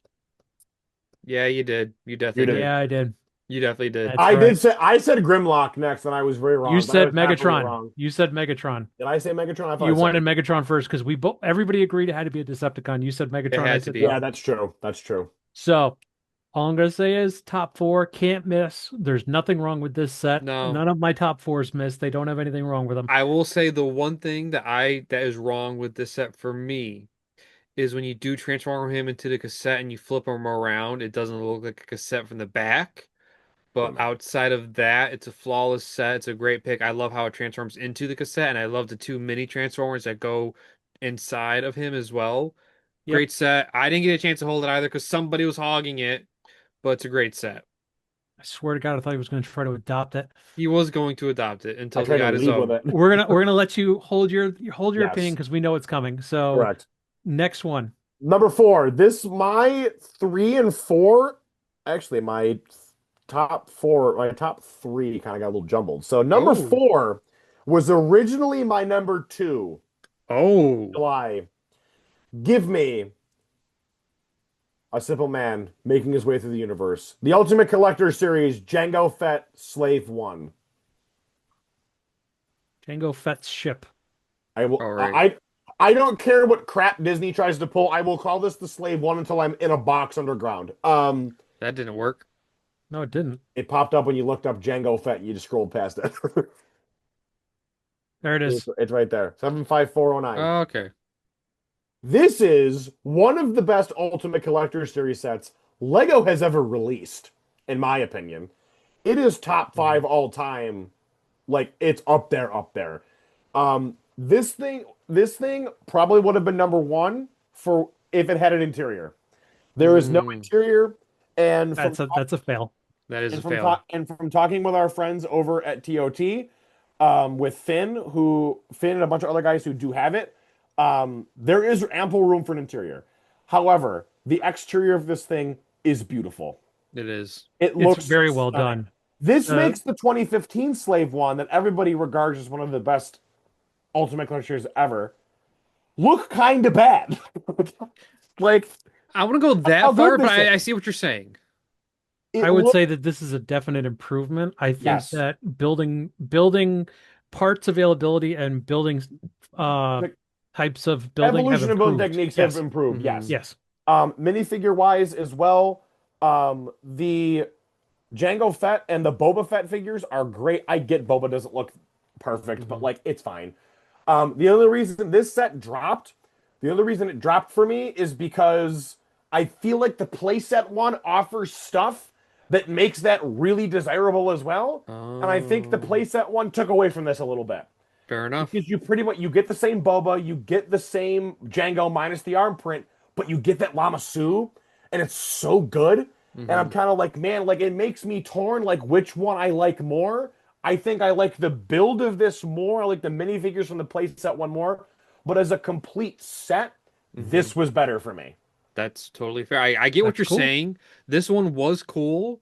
Yeah, you did. You You definitely did. did. Yeah, I did. You definitely did. That's right. I said Grimlock next, and I was very wrong. You but I said was happily Megatron. wrong. You said Megatron. Did I say Megatron? I thought You I said. wanted Megatron first because we both everybody agreed it had to be a Decepticon. You said Megatron. I had to said be. no. Yeah, that's true. That's true. So all I'm gonna say is top 4 can't miss. There's nothing wrong with this set. No. None of my top 4s miss. They don't have anything wrong with them. I will say the one thing that is wrong with this set for me is when you do transform him into the cassette and you flip him around, it doesn't look like a cassette from the back. But Bummer. outside of that, it's a flawless set. It's a great pick. I love how it transforms into the cassette, and I love the 2 mini transformers that go inside of him as well. Yep. Great set. I didn't get a chance to hold it either because somebody was hogging it, but it's a great set. I swear to God, I thought he was gonna try to adopt it. He was going to adopt it I until he tried to got his leave with own. it. We're gonna let you hold your opinion Yes, because we know it's coming. So correct. next one. Number 4. This my 3 and 4. Actually, my top 4, my top 3 kind of got a little jumbled. So number Oh. 4 was originally my number 2. Oh. July. Give me a simple man making his way through the universe. The Ultimate Collector Series, Jango Fett, Slave One. Jango Fett's ship. I will. All right. I don't care what crap Disney tries to pull. I will call this the Slave One until I'm in a box underground. That didn't work. No, it didn't. It popped up when you looked up Jango Fett. And you just scrolled past it. There it is. It's right there. 75409. Okay. This is one of the best Ultimate Collector Series sets Lego has ever released, in my opinion. It is top 5 all time. Like it's up there, up there. This thing probably would have been number 1 for if it had an interior. There is no Mm, interior, and from That's a fail. that is a and fail. from talking with our friends over at TOT, with Finn and a bunch of other guys who do have it, there is ample room for an interior. However, the exterior of this thing is beautiful. It is. It It's looks very well stunning. done. This Uh, makes the 2015 Slave One that everybody regards as one of the best Ultimate Collectors ever look kind of bad. Like I want to go how that good far, but this I is. see what you're saying. I would Look, say that this is a definite improvement. I think yes. that building parts availability and building uh The types of building have evolution of building improved. techniques Yes. have improved. Mhm. Yes. Yes. Minifigure wise as well. The Jango Fett and the Boba Fett figures are great. I get Boba doesn't look perfect, but Mhm. like it's fine. The only reason this set dropped, the only reason it dropped for me is because I feel like the playset one offers stuff that makes that really desirable as well. And I think the Oh, playset one took away from this a little bit. fair enough. Because you pretty much you get the same Boba, you get the same Django minus the arm print, but you get that Lama Su, and it's so good. And I'm Mhm. kind of like, man, like it makes me torn, like which one I like more. I think I like the build of this more. I like the minifigures from the playset one more. But as a complete set, Mhm. this was better for me. That's totally fair. I get what That's you're cool. saying. This one was cool.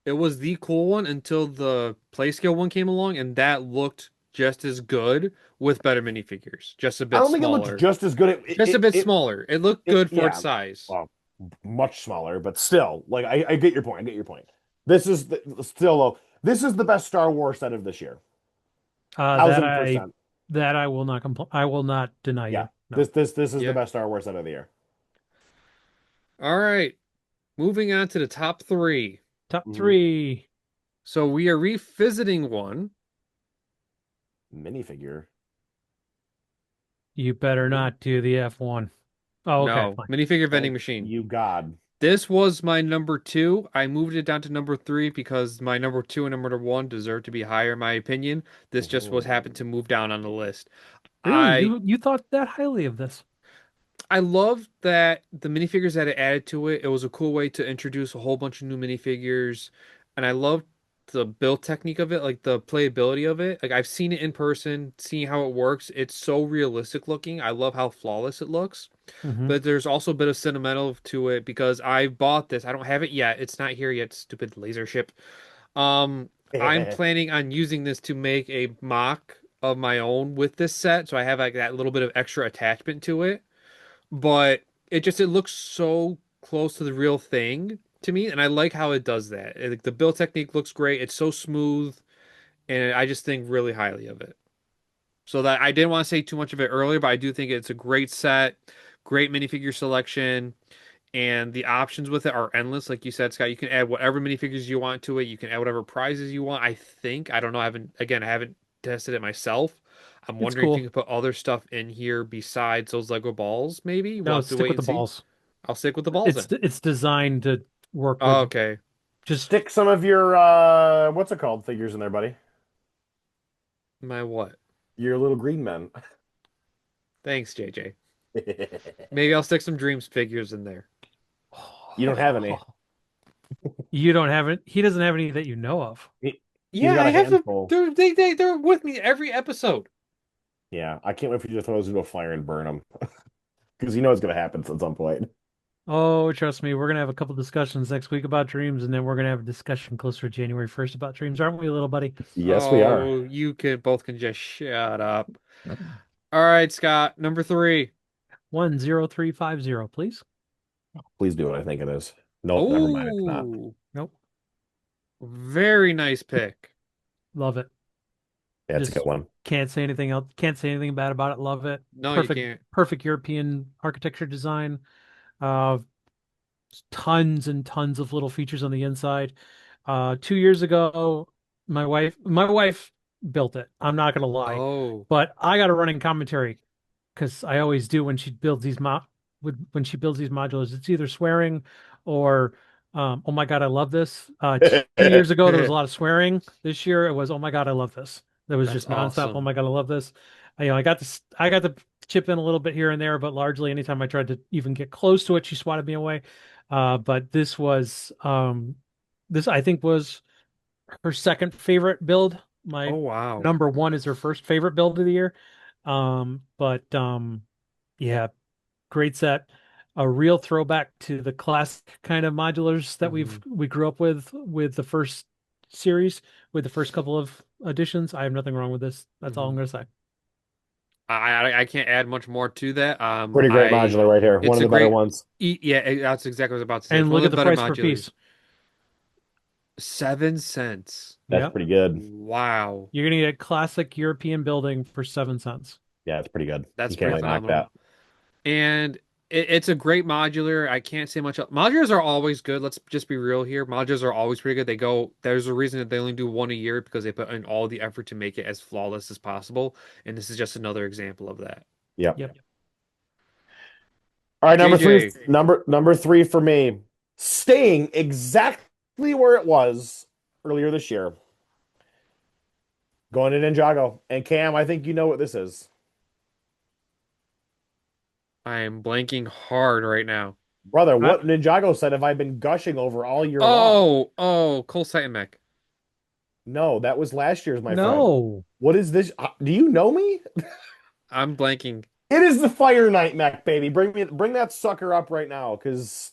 It was the cool one until the play scale one came along, and that looked just as good with better minifigures, just a I bit don't think it looks smaller. just as good. Just a bit smaller. It looked good for its Yeah, size. well, much smaller, but still, like I get your point. I get your point. This is still this is the best Star Wars set of this year. Uh that I 1000%. that I will not I will not deny Yeah. you. No. This is the Yeah. best Star Wars set of the year. All right. Moving on to the top 3. Top Mhm. 3. So we are revisiting one Minifigure. You better not do the F1. Oh, okay, No, fine. minifigure vending Thank machine. You God. This was my number 2. I moved it down to number 3 because my number 2 and number 1 deserve to be higher, in my opinion. This just was happened to move down on the list. Really? I You thought that highly of this? I love that the minifigures that it added to it. It was a cool way to introduce a whole bunch of new minifigures, and I love the build technique of it, like the playability of it. Like I've seen it in person, seeing how it works. It's so realistic looking. I love how flawless it looks. Mm-hmm. But there's also a bit of sentimental to it because I bought this. I don't have it yet. It's not here yet. Stupid laser ship. Um, I'm planning on using this to make a mock of my own with this set, so I have like that little bit of extra attachment to it. But it looks so close to the real thing to me, and I like how it does that. The build technique looks great. It's so smooth, and I just think really highly of it. So that I didn't want to say too much of it earlier, but I do think it's a great set, great minifigure selection, and the options with it are endless. Like you said, Scott, you can add whatever minifigures you want to it. You can add whatever prizes you want. I think, I don't know, I haven't tested it myself. I'm It's wondering if you cool. can put other stuff in here besides those Lego balls, maybe. We'll No, have to stick wait with and the see. balls. I'll stick with the balls then. It's designed to work Oh, with okay. just Stick some of your what's it called figures in there, buddy. My what? Your little green men. Thanks, JJ. Maybe I'll stick some Dreams figures in there. You don't have any. You don't have it. He doesn't have any that you know of. He's Yeah, got I a have them. handful. They're with me every episode. Yeah, I can't wait for you to throw those into a fire and burn them. Because you know it's going to happen at some point. Oh, trust me, we're gonna have a couple discussions next week about dreams, and then we're gonna have a discussion closer to January 1st about dreams, aren't we, little buddy? Yes, we are. Oh, you can both can just shut up. All right, Scott, number 3. 10350, please. Please do what I think it is. Nope, never mind. It's not. Oh, Nope. very nice pick. Love it. Yeah, it's a Just good one. can't say anything else. Can't say anything bad about it. Love it. No, you Perfect. can't. Perfect European architecture design. Uh, tons and tons of little features on the inside. 2 years ago, my wife built it. I'm not gonna lie, Oh, but I got a running commentary because I always do when she builds when she builds these modulars. It's either swearing or oh my God, I love this. 2 years ago there was a lot of swearing. This year it was oh my God, I love this. There was that's just nonstop. Oh awesome. my God, I love this. I got this. I got to chip in a little bit here and there, but largely anytime I tried to even get close to it, she swatted me away. But this I think was her second favorite build. Oh, My wow. number one is her first favorite build of the year. But yeah, great set. A real throwback to the classic kind of modulars that we grew up with the first series, with the first couple of editions. I have nothing wrong with this. That's all I'm gonna say. I can't add much more to that. Pretty great modular right here. One It's of a the better great ones. yeah, that's exactly what I was about to say. It's And one look of at the the better price per modulars. piece. 7 cents. That's Yep. pretty good. Wow. You're gonna get a classic European building for 7 cents. Yeah, it's pretty good. That's You can't pretty really knock phenomenal. that. And it's a great modular. I can't say much else. Modulars are always good. Let's just be real here. Modulars are always pretty good. There's a reason that they only do one a year because they put in all the effort to make it as flawless as possible. And this is just another example of that. Yep. Yep. All right, number three. JJ. Number 3 for me. Staying exactly where it was earlier this year. Going to Ninjago. And Cam, I think you know what this is. I am blanking hard right now. Brother, what Ninjago set have I been gushing over all year long? Oh, Cole Mech. No, that was last year's, my friend. No. What is this? Do you know me? I'm blanking. It is the Fire Knight mech, baby. Bring that sucker up right now, because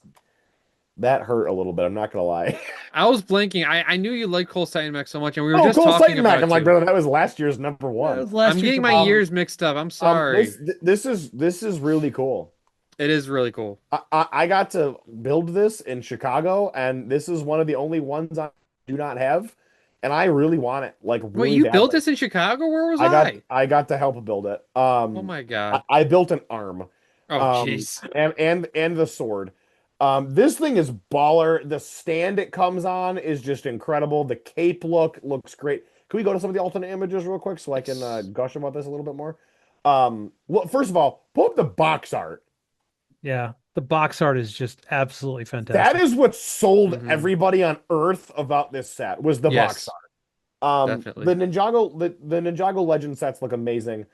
that hurt a little bit. I'm not gonna lie. I was blanking. I knew you liked Cole Mech so much, and we were Oh, just Cole talking Titan about mech. it I'm like, too. brother, that was last year's number one. That was last I'm year's getting my years mixed up. I'm sorry. This is really cool. It is really cool. I got to build this in Chicago, and this is one of the only ones I do not have, and I really want it. Like, Wait, really you built badly. this in Chicago? Where was I? I got to help build it. Oh my God. I built an arm. Oh jeez. And the sword. This thing is baller. The stand it comes on is just incredible. The cape looks great. Can we go to some of the alternate images real quick so I can Yes. gush about this a little bit more? Well, first of all, pull up the box art. Yeah, the box art is just absolutely That fantastic. is what sold Hmm. everybody on Earth about this set was the box Yes, art. definitely. The Ninjago Legend sets look amazing.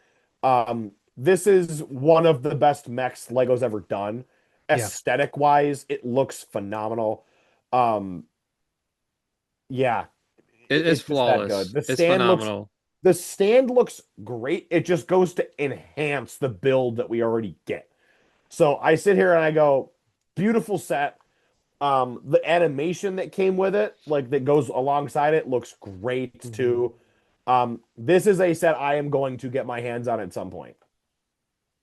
This is one of the best mechs Lego's ever done. Yeah. Aesthetic wise, it looks phenomenal. Um, yeah, It's it's just that good. flawless. It's phenomenal. The stand looks great. It just goes to enhance the build that we already get. So I sit here and I go, beautiful set. The animation that came with it, like that goes alongside it, looks great Mhm. too. This is a set I am going to get my hands on at some point,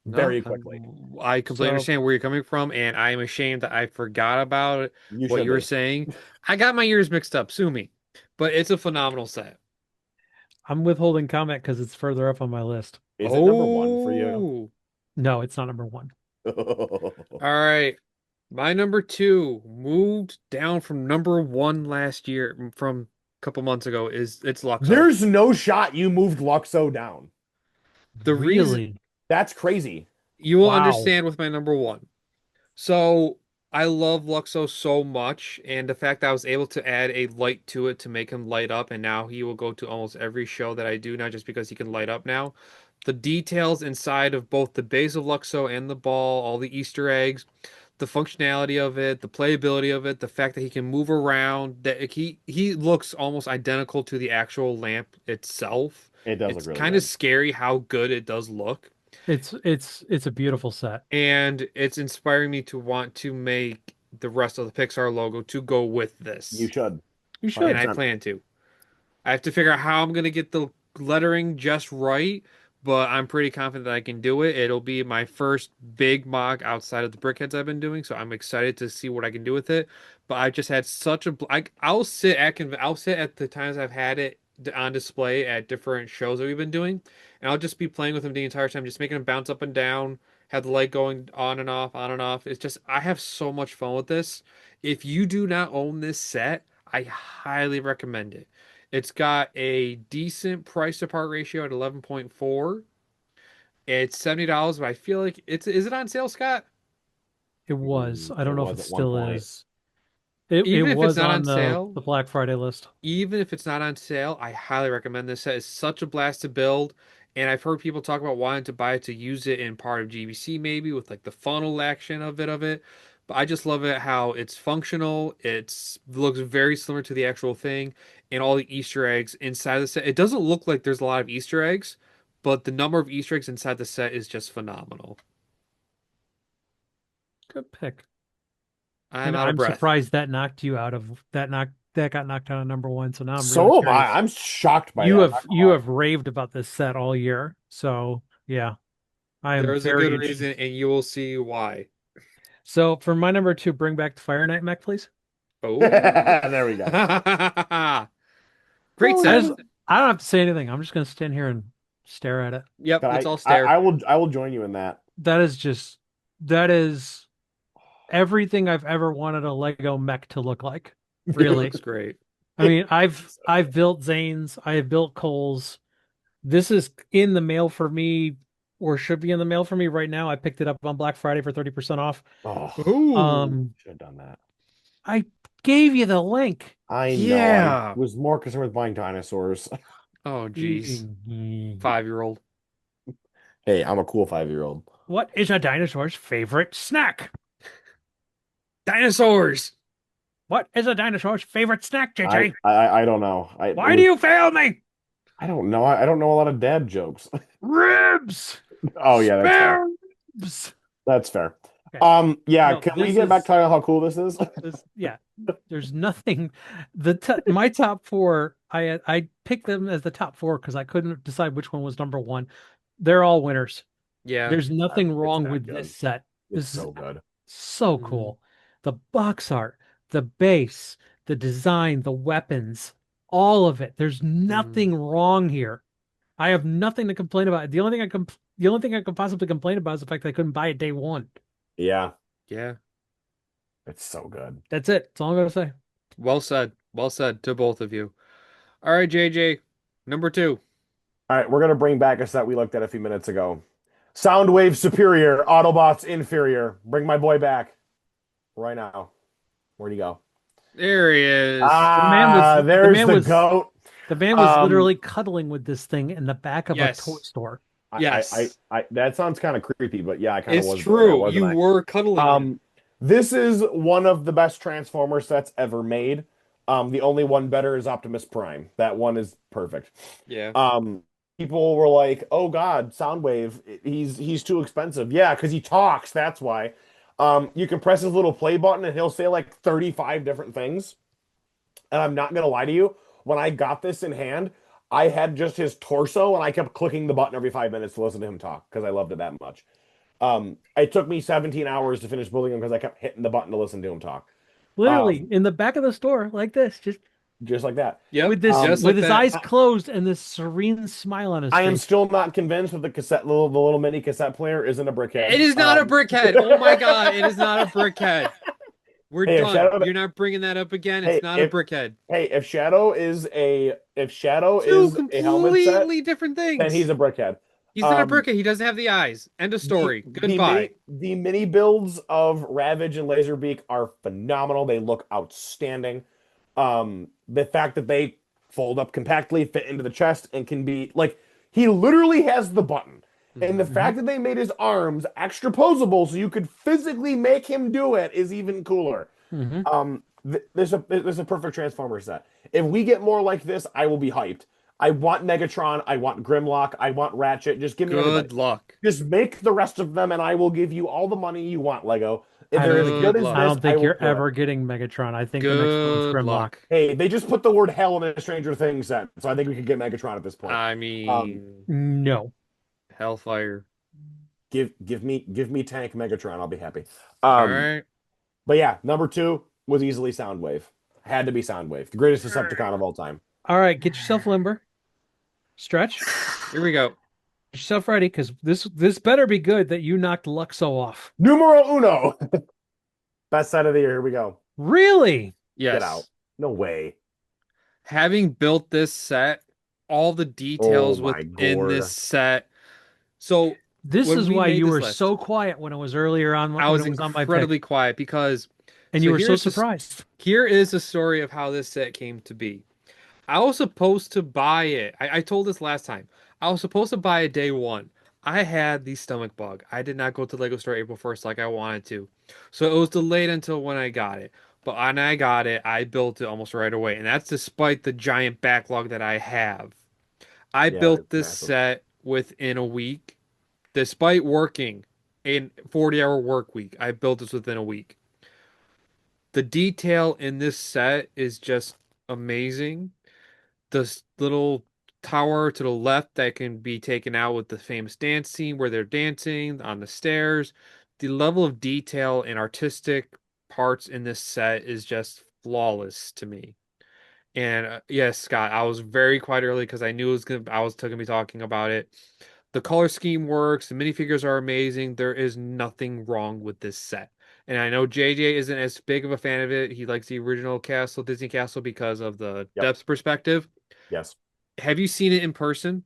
No, very quickly. I completely So understand where you're coming from, and I am ashamed that I forgot about You what should you were be. saying. I got my ears mixed up, sue me. But it's a phenomenal set. I'm withholding comment because it's further up on my list. Is it number one for you? Oh, No, it's not number one. all right. My number two moved down from number one last year, from a couple months ago, is it's Luxo. There's no shot you moved Luxo down. The reason Really? That's crazy. you will Wow. understand with my number one. So I love Luxo so much, and the fact that I was able to add a light to it to make him light up, and now he will go to almost every show that I do now just because he can light up now. The details inside of both the base of Luxo and the ball, all the Easter eggs, the functionality of it, the playability of it, the fact that he can move around, that he looks almost identical to the actual lamp itself. It does look It's really kind of good. scary how good it does look. It's a beautiful set. And it's inspiring me to want to make the rest of the Pixar logo to go with You this. should. You And should. I 100%. plan to. I have to figure out how I'm going to get the lettering just right, but I'm pretty confident that I can do it. It'll be my first big mock outside of the Brickheads I've been doing, so I'm excited to see what I can do with it. But I've just had such a I'll sit at the times I've had it on display at different shows that we've been doing, and I'll just be playing with them the entire time, just making them bounce up and down, have the light going on and off, on and off. It's just I have so much fun with this. If you do not own this set, I highly recommend it. It's got a decent price to part ratio at 11.4. It's $70, but I feel like it's is it on sale, Scott? It was. I It don't know if was it at one still point. is. It Even if it's was not on on sale, the Black Friday list. even if it's not on sale, I highly recommend this set. It's such a blast to build, and I've heard people talk about wanting to buy it to use it in part of GBC maybe with like the funnel action of it. But I just love it how it's functional. It's looks very similar to the actual thing, and all the Easter eggs inside the set. It doesn't look like there's a lot of Easter eggs, but the number of Easter eggs inside the set is just phenomenal. Good pick. I'm And out of I'm breath. surprised that got knocked out of number one. So now I'm really So am I. curious. I'm shocked by that. I'm not gonna You lie. have raved about this set all year. So yeah, I am There is a good very reason, interested. and you will see why. So for my number two, bring back the Fire Knight mech, please. Oh, There we go. great Oh I set. just I don't have to say anything. I'm just gonna stand here and stare at it. Yep, But let's all stare. I will join you in that. That is just that is everything I've ever wanted a Lego mech to look like. It Really. looks great. I mean, So I've built Zane's, I have built Cole's. This is in the mail for me, or should be in the mail for me right now. I picked it up on Black Friday for 30% off. Oh, Ooh, Um, should have done that. I gave you the link. I know. I yeah. was more concerned with buying dinosaurs. Oh, geez. 5-year-old. Hey, I'm a cool 5-year-old. What is a dinosaur's favorite snack? Dinosaurs. What is a dinosaur's favorite snack, I JJ? I don't know. Why do you fail me? I don't know. I don't know a lot of dad jokes. Ribs! Oh yeah, that's fair. Spare ribs! That's fair. Okay. Yeah, No, can we this get back is to talking about how cool this is? yeah. There's nothing. My top four. I picked them as the top four because I couldn't decide which one was number one. They're all winners. Yeah. There's nothing It's wrong that with good. this set. It's This is so good. so Mhm. cool. The box art, the base, the design, the weapons, all of it. There's nothing wrong here. I have nothing to complain about. The only thing I could possibly complain about is the fact that I couldn't buy it day one. Yeah, Yeah. it's so good. That's it. That's all I'm gonna say. Well said. Well said to both of you. All right, JJ. Number 2. All right, we're gonna bring back a set we looked at a few minutes ago. Soundwave superior, Autobots inferior. Bring my boy back right now. Where'd he go? There he is. The man was Ah, the there's man the was goat. the man was Um, literally cuddling with this thing in the back of a toy Yes. store. Yes. that sounds kind of creepy, but yeah, I kind of It's was doing that, true. wasn't You I? were cuddling him. This is one of the best Transformer sets ever made. The only one better is Optimus Prime. That one is perfect. Yeah. Um, People were like, "Oh God, Soundwave, he's too expensive." Yeah, because he talks. That's why. You can press his little play button and he'll say like 35 different things. And I'm not gonna lie to you, when I got this in hand, I had just his torso and I kept clicking the button every 5 minutes to listen to him talk because I loved it that much. It took me 17 hours to finish building him because I kept hitting the button to listen to him talk. Literally Um, in the back of the store, like this, just just like that. Yep. with this Just with like his that. eyes closed and this serene smile on his I am face. still not convinced that the little mini cassette player isn't a brickhead. It is not a brickhead. Oh my God. It is not a brickhead. We're Hey, if done. Shadow, You're not bringing that up again. It's hey, not a brickhead. if Shadow is Two a helmet set, completely different then he's things. a brickhead. He's not a Um, brickhead. He doesn't have the eyes. End of story. Goodbye. the mini builds of Ravage and Laserbeak are phenomenal. They look outstanding. The fact that they fold up compactly, fit into the chest, and can be like he literally has the button. And the Mhm. fact that they made his arms extra posable so you could physically make him do it is even cooler. Mm-hmm. There's a perfect Transformer set. If we get more like this, I will be hyped. I want Megatron, I want Grimlock, I want Ratchet. Just give me everybody. Good luck. Just make the rest of them, and I will give you all the money you want, Lego. If I they're don't as think good you're, as luck. I this, don't I think will you're do it. ever getting Megatron. I think the next one's Good Grimlock. luck. Hey, they just put the word hell in a Stranger Things set, so I think we could get Megatron at this point. I Um, mean, No. Hellfire. give me Tank Megatron, I'll be happy. All Um, right. but yeah, number 2 was easily Soundwave. Had to be Soundwave, the greatest Decepticon of all time. All right, get yourself limber. Stretch. Here we go. Get yourself ready, because this better be good that you knocked Luxo off. Numero uno. Best set of the year. Here we go. Really? Yes. Get out. No way. Having built this set, all the Oh details my within god. this set. So This when is we why made you this were list, so quiet when it was earlier on I when was it was on my pick. incredibly quiet because And you were so here's the- surprised. Here is the story of how this set came to be. I was supposed to buy it. I told this last time. I was supposed to buy it day one. I had the stomach bug. I did not go to Lego Store April 1st like I wanted to. So it was delayed until when I got it. But when I got it, I built it almost right away. And that's despite the giant backlog that I have. I Yeah, built it's this massive. set within a week. Despite working a 40-hour work week, I built this within a week. The detail in this set is just amazing. This little tower to the left that can be taken out with the famous dance scene where they're dancing on the stairs. The level of detail and artistic parts in this set is just flawless to me. And yes, Scott, I was very quiet early because I knew I was going to be talking about it. The color scheme works. The minifigures are amazing. There is nothing wrong with this set. And I know JJ isn't as big of a fan of it. He likes the original Castle, Disney Castle, because of the Yep. depth perspective. Yes. Have you seen it in person?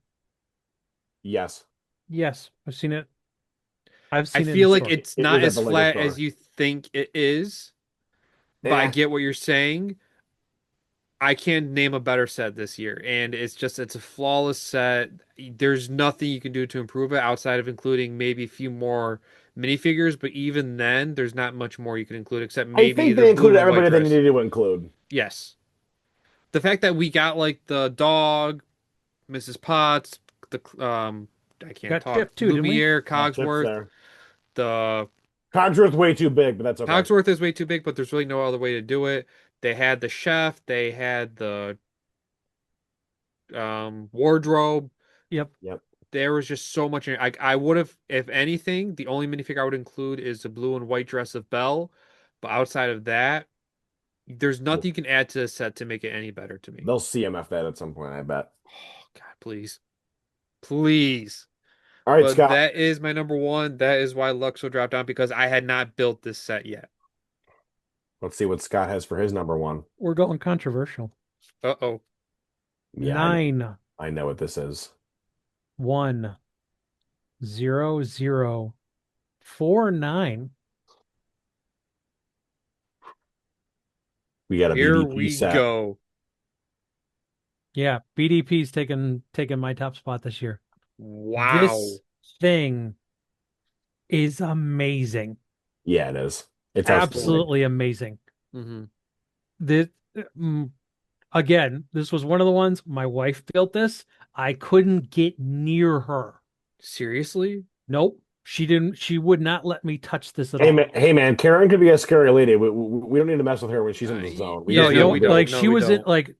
Yes. Yes, I've seen it. I've I seen it in feel like store. it's It not was at as the Lego flat store. as you think it is, but I Eh. get what you're saying. I can't name a better set this year, and it's a flawless set. There's nothing you can do to improve it outside of including maybe a few more minifigures, but even then, there's not much more you can include except I maybe think the they blue included and white everybody they dress. needed to include. Yes. The fact that we got like the dog, Mrs. Potts, the I can't Got talk, Chip too, didn't we? Lumiere, Chips Cogsworth, there. the Cogsworth's way too big, but that's okay. Cogsworth is way too big, but there's really no other way to do it. They had the chef, they had the wardrobe. Yep. Yep. There was just so much. I would have, if anything, the only minifigure I would include is the blue and white dress of Belle. But outside of that, there's nothing you can add to the set to make it any better to me. They'll CMF that at some point, I bet. Oh, God, please. Please. All right, But Scott. that is my number one. That is why Luxo dropped down because I had not built this set yet. Let's see what Scott has for his number 1. We're going controversial. Uh-oh. Yeah, 9. I know what this is. 10049. We got a Here BDP we set. go. Yeah, BDP's taking my top spot this year. Wow. This thing is amazing. Yeah, it is. It's outstanding. Absolutely amazing. Mm-hmm. This, again, this was one of the ones my wife built this. I couldn't get near her. Seriously? Nope. She didn't. She would not let me touch this at Hey all. man, Karen could be a scary lady. We don't need to mess with her when she's in the zone. We yeah, No, just you no, need we to don't. don't. Like No, she we was in, don't. like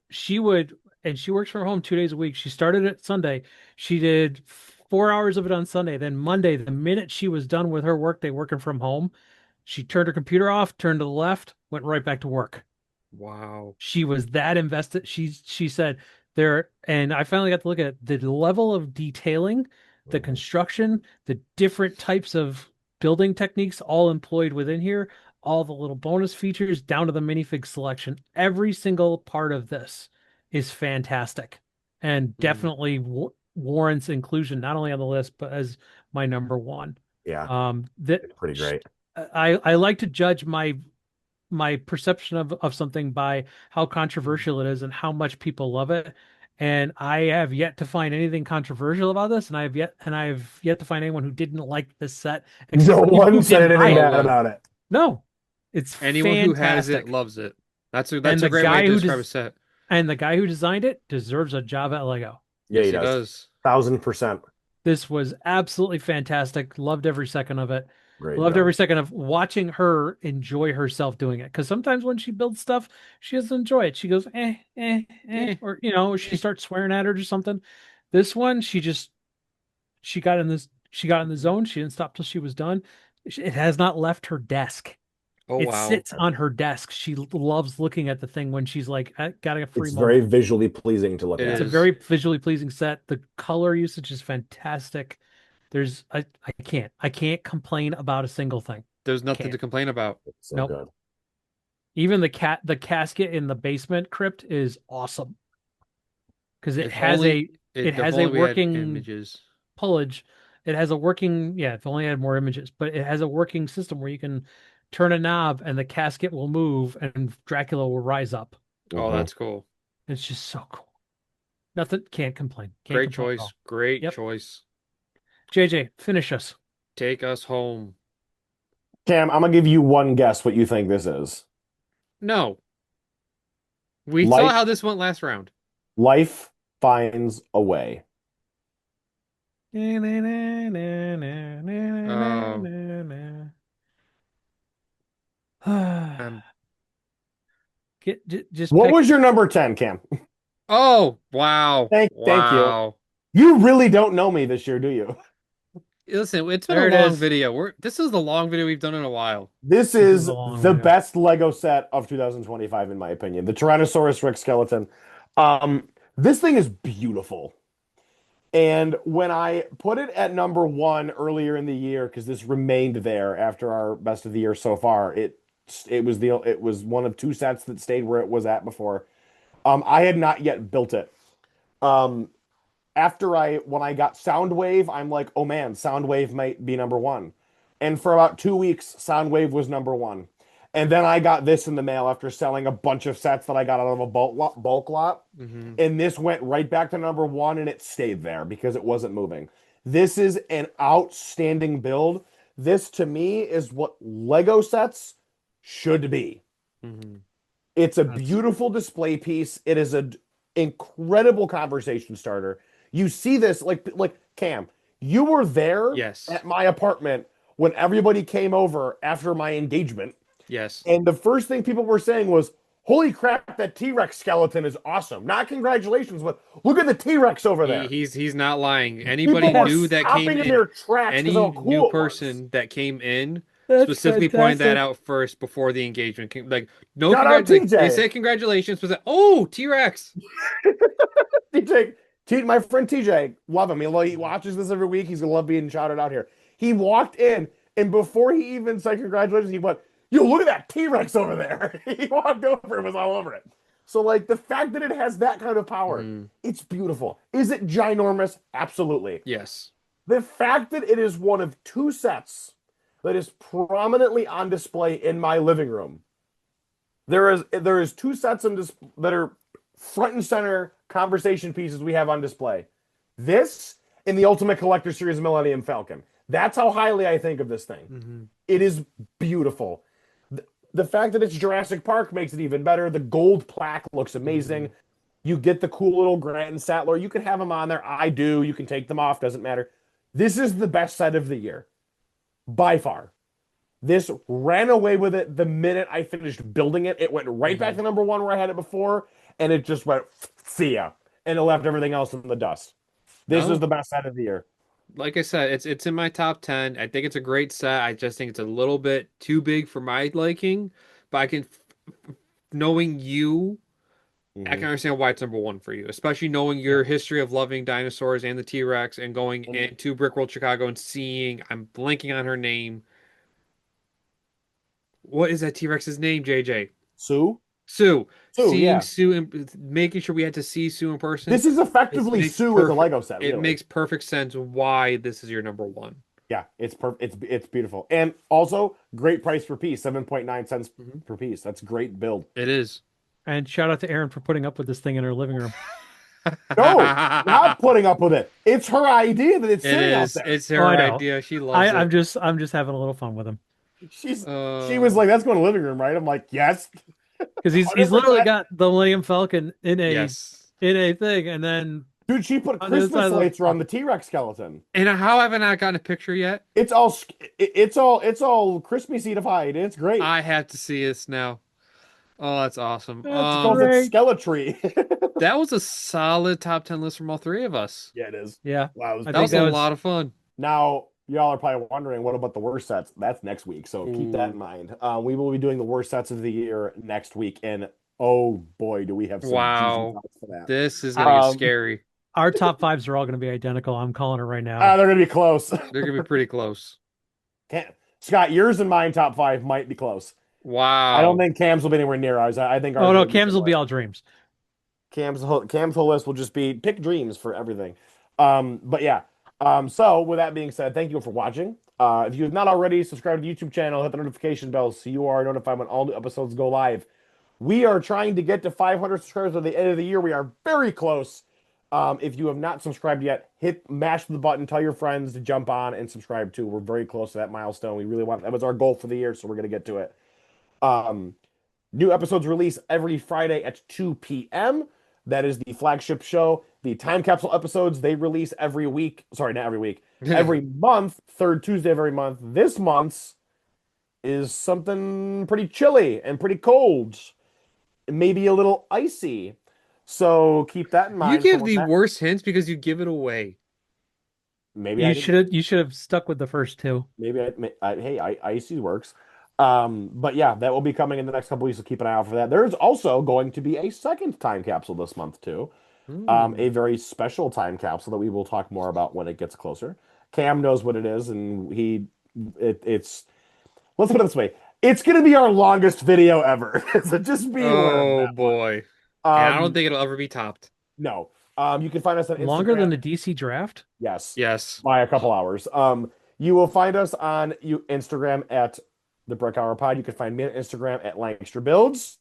she would, and she works from home 2 days a week. She started it Sunday. She did 4 hours of it on Sunday. Then Monday, the minute she was done with her workday working from home, she turned her computer off, turned to the left, went right back to work. Wow. She was that invested. She said there, and I finally got to look at the level of detailing, the construction, the different types of building techniques all employed within here, all the little bonus features down to the minifig selection. Every single part of this is fantastic and definitely warrants inclusion not only on the list but as my number one. Yeah, That it's pretty great. I like to judge my perception of something by how controversial it is and how much people love it. And I have yet to find anything controversial about this, and I have yet to find anyone who didn't like this set, except No for people who one said didn't buy anything it. bad about it. No, it's Anyone who has fantastic. it loves it. That's a And the great way guy to who describe a set. and the guy who designed it deserves a job at Lego. Yeah, Yes, he he does. does. 1000%. This was absolutely fantastic. Loved every second of it. Great Loved job. every second of watching her enjoy herself doing it. Because sometimes when she builds stuff, she doesn't enjoy it. She goes, Eh. or she starts swearing at her or something. This one, she got in the zone. She didn't stop till she was done. It has not left her desk. Oh, It wow. sits on her desk. She loves looking at the thing when she's like, got a free It's moment. very visually pleasing to look It at. It's a is. very visually pleasing set. The color usage is fantastic. I can't complain about a single thing. There's nothing Can't. to complain about. It's so Nope. good. Even the casket in the basement crypt is awesome because it If has only a we had working images. pullage. It has a working, yeah, if only I had more images, but it has a working system where you can turn a knob and the casket will move and Dracula will rise up. Oh, that's cool. It's just so cool. Nothing, can't complain. Can't Great complain at choice. all. Great Yep. choice. JJ, finish us. Take us home. Cam, I'm gonna give you one guess what you think this is. No. We Light- saw how this went last round. Life finds a way. Just What pick. was your number 10, Cam? Oh, wow. Thank you. Wow. You really don't know me this year, do you? Listen, it's been There a it long is. video. This is the long video we've done in a while. This is is a long the video. best Lego set of 2025, in my opinion. The Tyrannosaurus Rex skeleton. This thing is beautiful. And when I put it at number one earlier in the year, because this remained there after our best of the year so far, it was one of two sets that stayed where it was at before. I had not yet built it. When I got Soundwave, I'm like, oh man, Soundwave might be number one. And for about 2 weeks, Soundwave was number one. And then I got this in the mail after selling a bunch of sets that I got out of a bulk lot. Mm-hmm. And this went right back to number one and it stayed there because it wasn't moving. This is an outstanding build. This to me is what Lego sets should be. Mm-hmm. It's a beautiful display piece. It is an incredible conversation starter. You see this like Cam, you were there Yes. at my apartment when everybody came over after my engagement. Yes. And the first thing people were saying was, holy crap, that T-Rex skeleton is awesome. Not congratulations, but look at the T-Rex over there. He's not lying. Anybody People were new that stopping came in in, their tracks any because how cool new it was. person that came in That's specifically pointed that fantastic. out first before the engagement. Like, no, Shout out TJ. they say congratulations, but oh, T-Rex. My friend TJ, love him. He watches this every week. He's gonna love being shouted out here. He walked in, and before he even said congratulations, he went, "Yo, look at that T-Rex over there." He walked over, it was all over it. So like the fact that it has that kind of power, it's beautiful. Is it ginormous? Absolutely. Yes. The fact that it is one of 2 sets that is prominently on display in my living room. There is 2 sets that are front and center conversation pieces we have on display. This and the Ultimate Collector Series Millennium Falcon. That's how highly I think of this thing. It is beautiful. The fact that it's Jurassic Park makes it even better. The gold plaque looks amazing. You get the cool little Grant and Sattler. You can have them on there. I do. You can take them off. Doesn't matter. This is the best set of the year. By far. This ran away with it the minute I finished building it. It went right back to number 1 where I had it before. And it just went, see ya. And it left everything else in the dust. This is the best set of the year. Like I said, it's in my top 10. I think it's a great set. I just think it's a little bit too big for my liking. But I can, knowing you, I can understand why it's number 1 for you, especially knowing your history of loving dinosaurs and the T-Rex and going into Brick World Chicago and seeing, I'm blanking on her name. What is that T-Rex's name, JJ? Sue? Sue. Seeing yeah. Sue and making sure we had to see Sue in person. This is effectively Sue with a Lego set. It makes perfect sense why this is your number 1. Yeah, it's it's beautiful. And also great price per piece, 7.9 cents per piece. That's great build. It is. And shout out to Erin for putting up with this thing in her living room. No, not putting up with it. It's her idea that it's sitting out there. It's her idea. She loves it. I'm just having a little fun with him. She was like, "That's going to the living room, right?" I'm like, "Yes," because he's literally got the Millennium Falcon in a thing, and then dude, she put Christmas lights around the T-Rex skeleton. And how have I not gotten a picture yet? It's all Christmas seedified. It's great. I have to see this now. Oh, that's awesome. It's called Skeletry. That was a solid top 10 list from all 3 of us. Yeah, it is. Yeah, wow, that was a lot of fun. Now, y'all are probably wondering, what about the worst sets? That's next week, so keep that in mind. We will be doing the worst sets of the year next week, and oh boy, do we have some juicy thoughts for that. This is going to get scary. Our top 5s are all going to be identical. I'm calling it right now. They're going to be close. They're going to be pretty close. Scott, yours and mine top 5 might be close. Wow. I don't think Cam's will be anywhere near ours. I think ours. Oh no, Cam's will be all dreams. Cam's whole list will just be pick dreams for everything. But yeah. So with that being said, thank you for watching. If you have not already, subscribe to the YouTube channel, hit the notification bell so you are notified when all new episodes go live. We are trying to get to 500 subscribers at the end of the year. We are very close. If you have not subscribed yet, mash the button, tell your friends to jump on and subscribe too. We're very close to that milestone. We really that was our goal for the year, so we're gonna get to it. New episodes release every Friday at 2 p.m. That is the flagship show. The time capsule episodes, they release every week. Sorry, not every week. Every month, third Tuesday of every month. This month's is something pretty chilly and pretty cold. Maybe a little icy. So keep that in mind. You give the worst hints because you give it away. Maybe you should have stuck with the first 2. Maybe icy works. But yeah, that will be coming in the next couple weeks, so keep an eye out for that. There's also going to be a second time capsule this month too. A very special time capsule that we will talk more about when it gets closer. Cam knows what it is, and it's let's put it this way. It's going to be our longest video ever. So just be aware of that. Boy. I don't think it'll ever be topped. No. You can find us on Instagram. Longer than the DC draft? Yes. By a couple hours. You will find us on Instagram at the Brick Hour Pod. You can find me on Instagram at Lancaster Builds.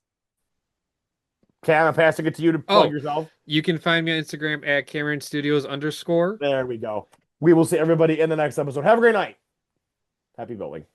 Cam, I'm passing it to you to plug yourself. You can find me on Instagram at Cameron Studios _. There we go. We will see everybody in the next episode. Have a great night. Happy building.